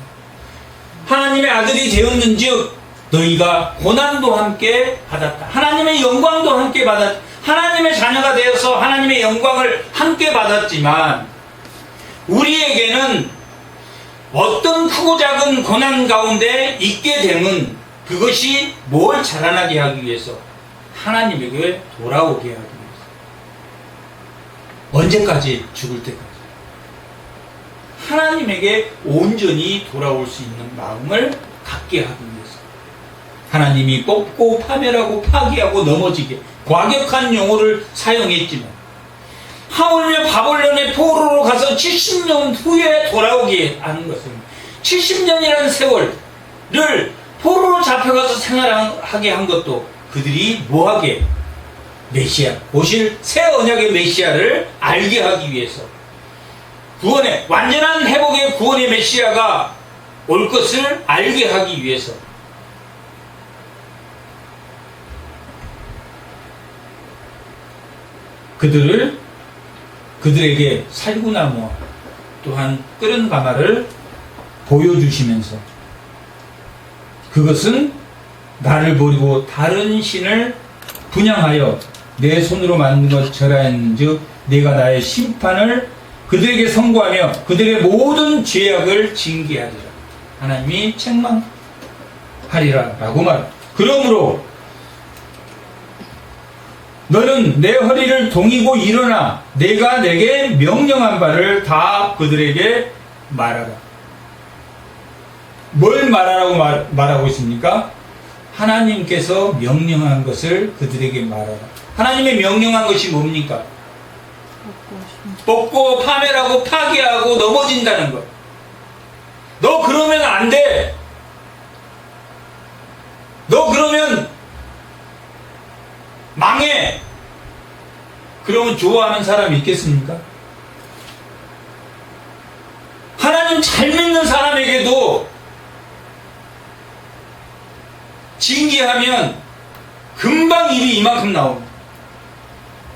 하나님의 아들이 되었는즉 너희가 고난도 함께 받았다. 하나님의 영광도 함께 받았다. 하나님의 자녀가 되어서 하나님의 영광을 함께 받았지만 우리에게는 어떤 크고 작은 고난 가운데 있게 되면 그것이 뭘 자라나게 하기 위해서? 하나님에게 돌아오게 하기 위해서. 언제까지? 죽을 때까지. 하나님에게 온전히 돌아올 수 있는 마음을 갖게 하기 위해서. 하나님이 뽑고 파멸하고 파괴하고 넘어지게 과격한 용어를 사용했지만 하물며 바벨론의 포로로 가서 70년 후에 돌아오게 하는 것은 70년이라는 세월을 포로로 잡혀가서 생활하게 한 것도 그들이 뭐하게? 메시아, 오실 새 언약의 메시아를 알게 하기 위해서, 구원의 완전한 회복의 구원의 메시아가 올 것을 알게 하기 위해서 그들에게 살구나무와 또한 끓은 가마를 보여주시면서 그것은 나를 버리고 다른 신을 분향하여 내 손으로 만든 것 절하였는즉 내가 나의 심판을 그들에게 선고하며 그들의 모든 죄악을 징계하리라. 하나님이 책망하리라 라고 말합니다. 그러므로 너는 내 허리를 동이고 일어나 내가 내게 명령한 바를 다 그들에게 말하라. 뭘 말하라고 말하고 있습니까? 하나님께서 명령한 것을 그들에게 말하라. 하나님의 명령한 것이 뭡니까? 뽑고 파멸하고 파괴하고 넘어진다는 것. 너 그러면 안 돼. 너 그러면 망해. 그러면 좋아하는 사람이 있겠습니까? 하나님 잘 믿는 사람에게도 징계하면 금방 일이 이만큼 나옵니다.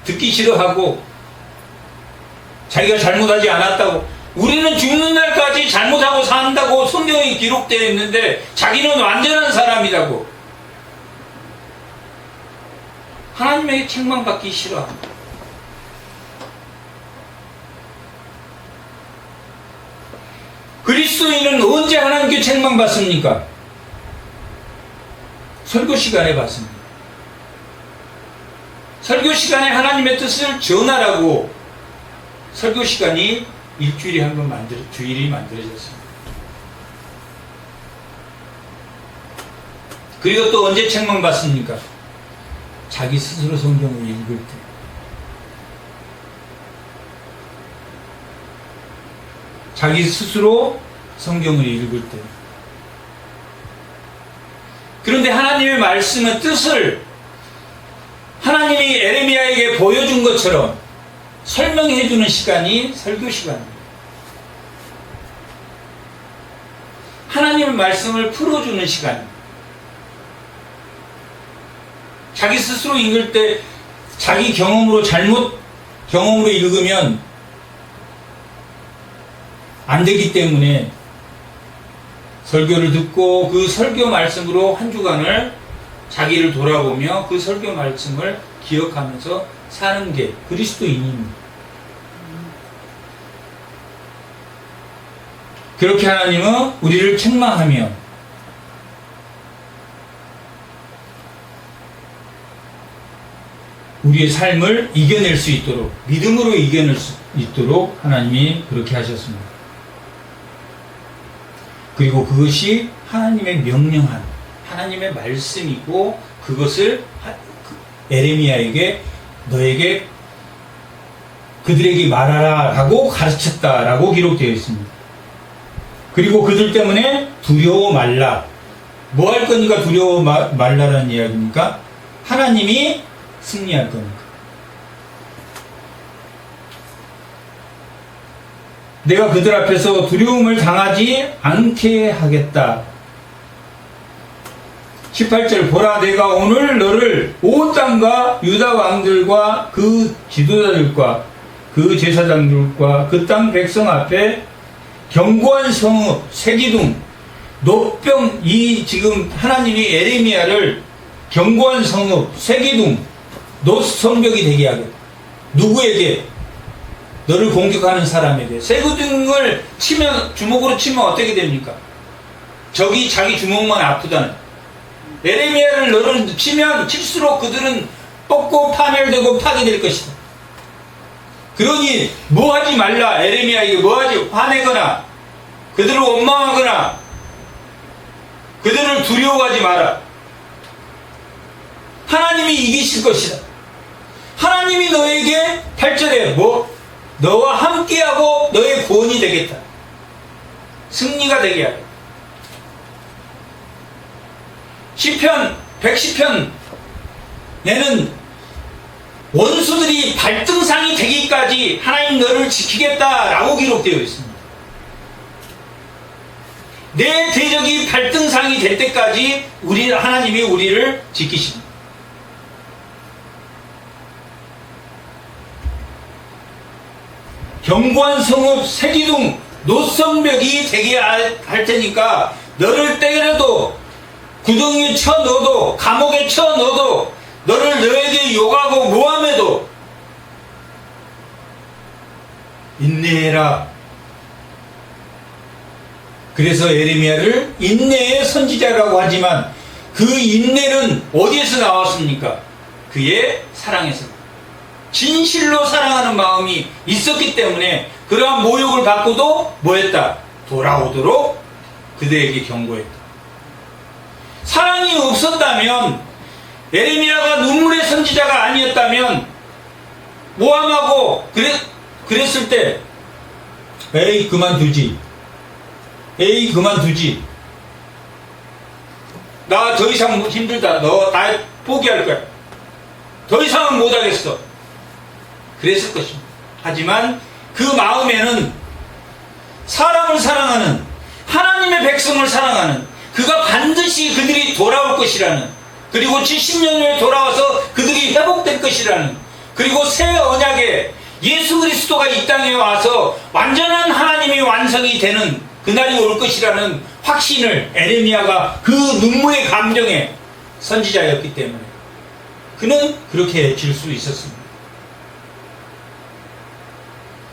듣기 싫어하고 자기가 잘못하지 않았다고, 우리는 죽는 날까지 잘못하고 산다고 성경에 기록되어 있는데 자기는 완전한 사람이라고 하나님에게 책망받기 싫어합니다. 그리스도인은 언제 하나님께 책망받습니까? 설교 시간에 받습니다. 설교 시간에 하나님의 뜻을 전하라고 설교 시간이 일주일에 한 번 주일이 만들어졌습니다. 그리고 또 언제 책망받습니까? 자기 스스로 성경을 읽을 때. 자기 스스로 성경을 읽을 때. 그런데 하나님의 말씀의 뜻을 하나님이 에레미야에게 보여준 것처럼 설명해 주는 시간이 설교 시간입니다. 하나님의 말씀을 풀어주는 시간입니다. 자기 스스로 읽을 때 자기 경험으로 경험으로 읽으면 안 되기 때문에 설교를 듣고 그 설교 말씀으로 한 주간을 자기를 돌아보며 그 설교 말씀을 기억하면서 사는 게 그리스도인입니다. 그렇게 하나님은 우리를 책망하며 우리의 삶을 이겨낼 수 있도록, 믿음으로 이겨낼 수 있도록 하나님이 그렇게 하셨습니다. 그리고 그것이 하나님의 명령한 하나님의 말씀이고 그것을 에레미야에게 너에게 그들에게 말하라 라고 가르쳤다라고 기록되어 있습니다. 그리고 그들 때문에 두려워 말라. 뭐 할 거니까 두려워 말라라는 이야기입니까? 하나님이 승리할 거니까. 내가 그들 앞에서 두려움을 당하지 않게 하겠다. 18절 보라 내가 오늘 너를 온 땅과 유다 왕들과 그 지도자들과 그 제사장들과 그 땅 백성 앞에 견고한 성읍 세기둥 노병 이 지금 하나님이 에레미야를 견고한 성읍 세기둥 노성벽이 되게 하겠다. 누구에게? 너를 공격하는 사람에게. 세기둥을 치면 주먹으로 치면 어떻게 됩니까? 적이 자기 주먹만 아프다는. 에레미야를 너를 치면 칠수록 그들은 뽑고 파멸되고 파괴될 것이다. 그러니 뭐하지 말라. 에레미야에게 뭐하지 화내거나 그들을 원망하거나 그들을 두려워하지 마라. 하나님이 이기실 것이다. 하나님이 너에게 8절에 너와 함께하고 너의 구원이 되겠다. 승리가 되게 하겠다. 시편 110편 내는 원수들이 발등상이 되기까지 하나님 너를 지키겠다라고 기록되어 있습니다. 내 대적이 발등상이 될 때까지 하나님이 우리를 지키십니다. 견고한 성읍 세기둥 노성벽이 되게 할 테니까 너를 때려도 구덩이에 쳐 넣어도 감옥에 쳐 넣어도 너를 너에게 욕하고 모함해도 인내해라. 그래서 에레미야를 인내의 선지자라고 하지만 그 인내는 어디에서 나왔습니까? 그의 사랑에서. 진실로 사랑하는 마음이 있었기 때문에 그러한 모욕을 받고도 뭐했다? 돌아오도록 그들에게 경고했다. 사랑이 없었다면 에레미야가 눈물의 선지자가 아니었다면 모함하고 그랬을 때 에이 그만두지 나 더 이상 힘들다. 너 다 포기할 거야. 더 이상은 못하겠어. 그랬을 것입니다. 하지만 그 마음에는 사람을 사랑하는 하나님의 백성을 사랑하는 그가 반드시 그들이 돌아올 것이라는 그리고 70년 후에 돌아와서 그들이 회복될 것이라는 그리고 새 언약에 예수 그리스도가 이 땅에 와서 완전한 하나님이 완성이 되는 그날이 올 것이라는 확신을 에레미야가 그 눈물의 감정에 선지자였기 때문에 그는 그렇게 해칠 수 있었습니다.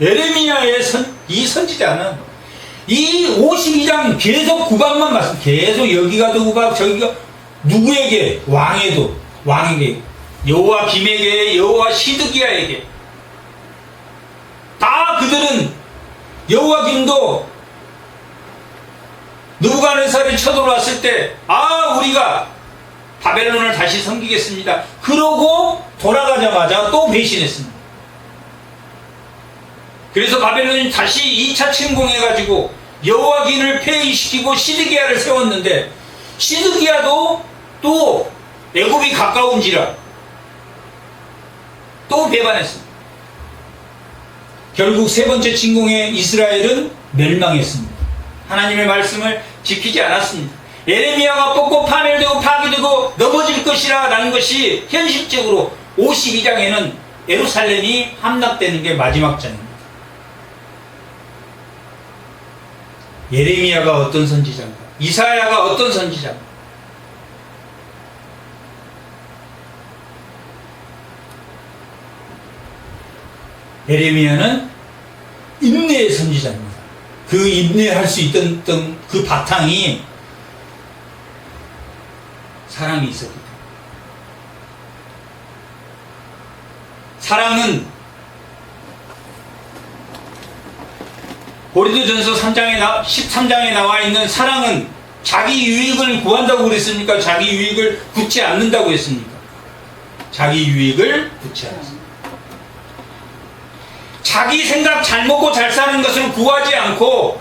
에레미야의 이 선지자는 이 52장 계속 구박만 말씀, 계속 여기가도 구박, 저기가 누구에게? 왕에게, 여호와김에게, 여호와 시드기야에게. 다 그들은 여호와김도 느부갓네살이 쳐들어왔을 때, 우리가 바벨론을 다시 섬기겠습니다. 그러고 돌아가자마자 또 배신했습니다. 그래서 바벨론이 다시 2차 침공해가지고 여호와긴을 폐위시키고 시드기야를 세웠는데, 시드기야도 또 애굽이 가까운지라 또 배반했습니다. 결국 세 번째 침공에 이스라엘은 멸망했습니다. 하나님의 말씀을 지키지 않았습니다. 예레미야가 뽑고 파멸되고 파괴되고 넘어질 것이라 라는 것이 현실적으로 52장에는 예루살렘이 함락되는 게 마지막 장입니다. 예레미야가 어떤 선지자인가? 이사야가 어떤 선지자인가? 예레미야는 인내의 선지자입니다. 그 인내할 수 있던 그 바탕이 사랑이 있었기 때문에. 사랑은 고린도전서 13장에 나와 있는 사랑은 자기 유익을 구한다고 그랬습니까? 자기 유익을 굳지 않는다고 했습니까? 자기 유익을 굳지 않습니다. 자기 생각 잘 먹고 잘 사는 것을 구하지 않고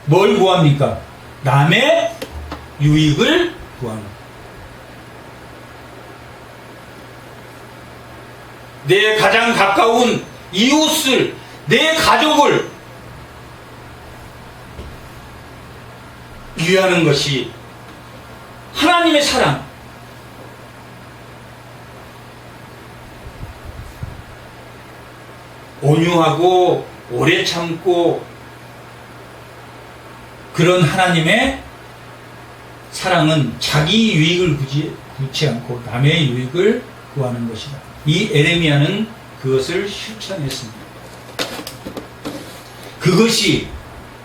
뭘 구합니까? 남의 유익을 구합니다. 내 가장 가까운 이웃을, 내 가족을 위하는 것이 하나님의 사랑. 온유하고 오래 참고 그런 하나님의 사랑은 자기 유익을 구치 않고 남의 유익을 구하는 것이다. 이 에레미야는 그것을 실천했습니다. 그것이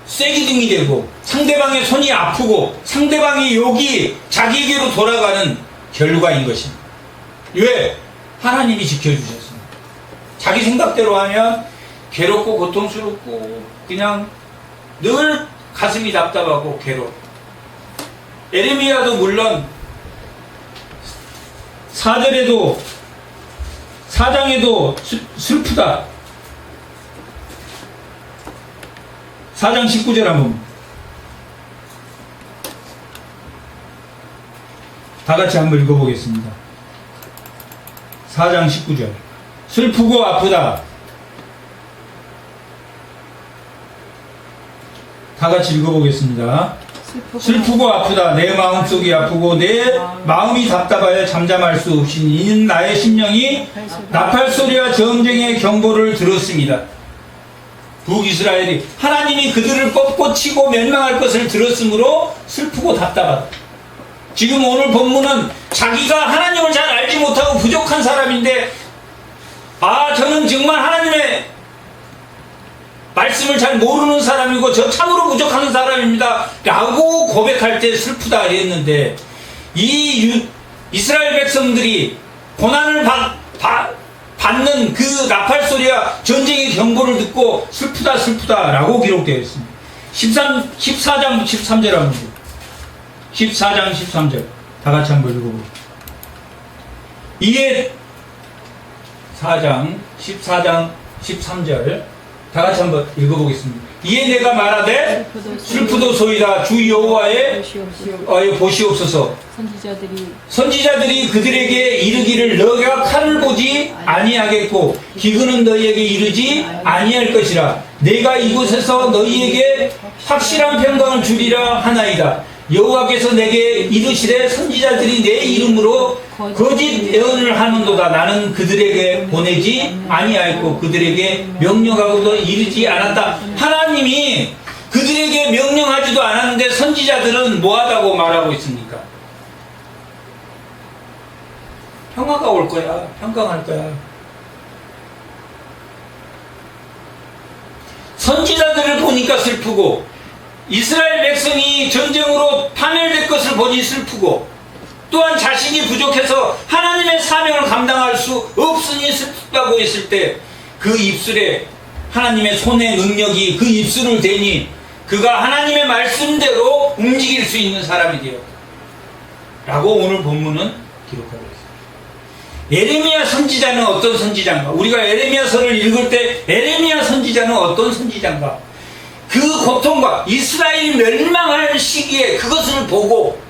쐐기둥이 되고 상대방의 손이 아프고 상대방의 욕이 자기에게로 돌아가는 결과인 것입니다. 왜? 하나님이 지켜주셨습니다. 자기 생각대로 하면 괴롭고 고통스럽고 그냥 늘 가슴이 답답하고 괴로워. 에레미야도 물론 4장에도 슬프다. 4장 19절 한번 다 같이 한번 읽어보겠습니다. 4장 19절. 슬프고 아프다. 다 같이 읽어보겠습니다. 슬프고 아프다. 내 마음속이 아프고 내 마음이 답답하여 잠잠할 수 없이니 이는 나의 심령이 나팔소리와 전쟁의 경보를 들었습니다. 북이스라엘이 하나님이 그들을 꺾고 치고 멸망할 것을 들었으므로 슬프고 답답하다. 지금 오늘 본문은 자기가 하나님을 잘 알지 못하고 부족한 사람인데 저는 정말 하나님의 말씀을 잘 모르는 사람이고 저 참으로 부족한 사람입니다 라고 고백할 때 슬프다 했는데 이 이스라엘 백성들이 고난을 받는 그 나팔소리와 전쟁의 경보를 듣고 슬프다 라고 기록되어 있습니다. 14장 13절 한번 14장 13절 다 같이 한번 읽어보겠습니다. 이에 4장 14장 13절 다 같이 한번 읽어보겠습니다. 이에 내가 말하되 슬프도소이다. 주 여호와의 보시옵소서. 선지자들이 그들에게 이르기를 너희가 칼을 보지 아니하겠고 기근은 너희에게 이르지 아니할 것이라. 내가 이곳에서 너희에게 확실한 평강을 주리라 하나이다. 여호와께서 내게 이르시되 선지자들이 내 이름으로 거짓 예언을 하는도다. 나는 그들에게 보내지 아니하였고 그들에게 명령하고도 이르지 않았다. 하나님이 그들에게 명령하지도 않았는데 선지자들은 뭐하다고 말하고 있습니까? 평화가 올 거야. 평강할 거야. 선지자들을 보니까 슬프고, 이스라엘 백성이 전쟁으로 파멸될 것을 보니 슬프고, 또한 자신이 부족해서 하나님의 사명을 감당할 수 없으니 슬프다고 했을 때, 그 입술에 하나님의 손의 능력이 그 입술을 대니 그가 하나님의 말씀대로 움직일 수 있는 사람이 되었다 라고 오늘 본문은 기록하고 있습니다. 에레미야 선지자는 어떤 선지자인가? 우리가 에레미야서를 읽을 때 에레미야 선지자는 어떤 선지자인가? 그 고통과 이스라엘이 멸망할 시기에 그것을 보고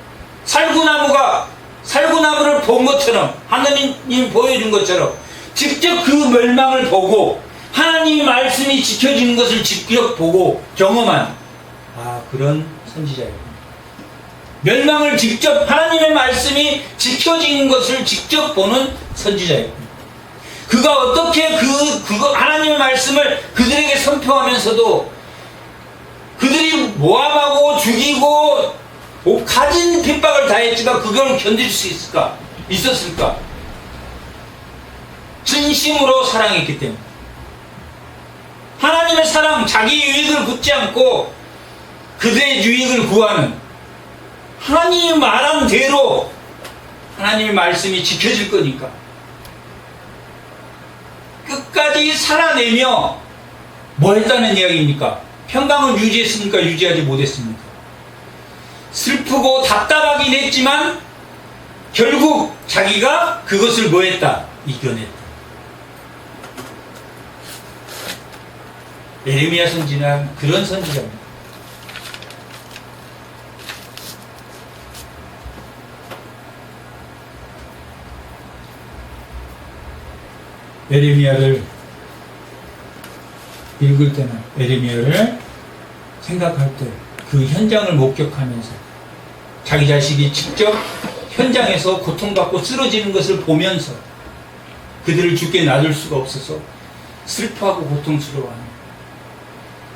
살구나무를 본 것처럼, 하나님이 보여준 것처럼 직접 그 멸망을 보고 하나님의 말씀이 지켜지는 것을 직접 보고 경험한 그런 선지자예요. 멸망을 직접, 하나님의 말씀이 지켜지는 것을 직접 보는 선지자예요. 그가 어떻게 그거 하나님의 말씀을 그들에게 선포하면서도 그들이 모함하고 죽이고 가진 핍박을 다했지만 그걸 견딜 수 있었을까? 진심으로 사랑했기 때문에. 하나님의 사랑, 자기 유익을 굽지 않고 그들의 유익을 구하는, 하나님이 말한 대로 하나님의 말씀이 지켜질 거니까 끝까지 살아내며 뭐 했다는 이야기입니까? 평강을 유지했습니까? 유지하지 못했습니까? 슬프고 답답하긴 했지만 결국 자기가 그것을 뭐 했다? 이겨냈다. 에레미야 선지자는 그런 선지자입니다. 에레미야를 읽을 때나 에레미야를 생각할 때 그 현장을 목격하면서 자기 자식이 직접 현장에서 고통받고 쓰러지는 것을 보면서 그들을 죽게 놔둘 수가 없어서 슬퍼하고 고통스러워하는,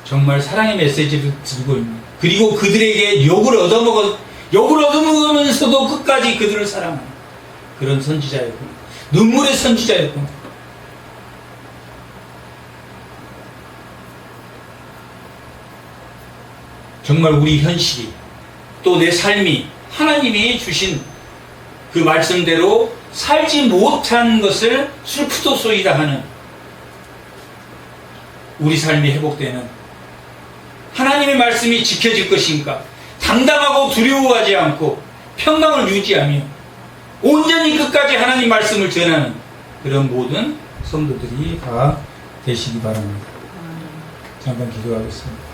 정말 사랑의 메시지를 들고 있는, 그리고 그들에게 욕을 얻어먹으면서도 끝까지 그들을 사랑하는 그런 선지자였구나. 눈물의 선지자였구나. 정말 우리 현실이, 또 내 삶이 하나님이 주신 그 말씀대로 살지 못한 것을 슬프도소이다 하는 우리 삶이 회복되는, 하나님의 말씀이 지켜질 것인가, 당당하고 두려워하지 않고 평강을 유지하며 온전히 끝까지 하나님 말씀을 전하는 그런 모든 성도들이 다 되시기 바랍니다. 잠깐 기도하겠습니다.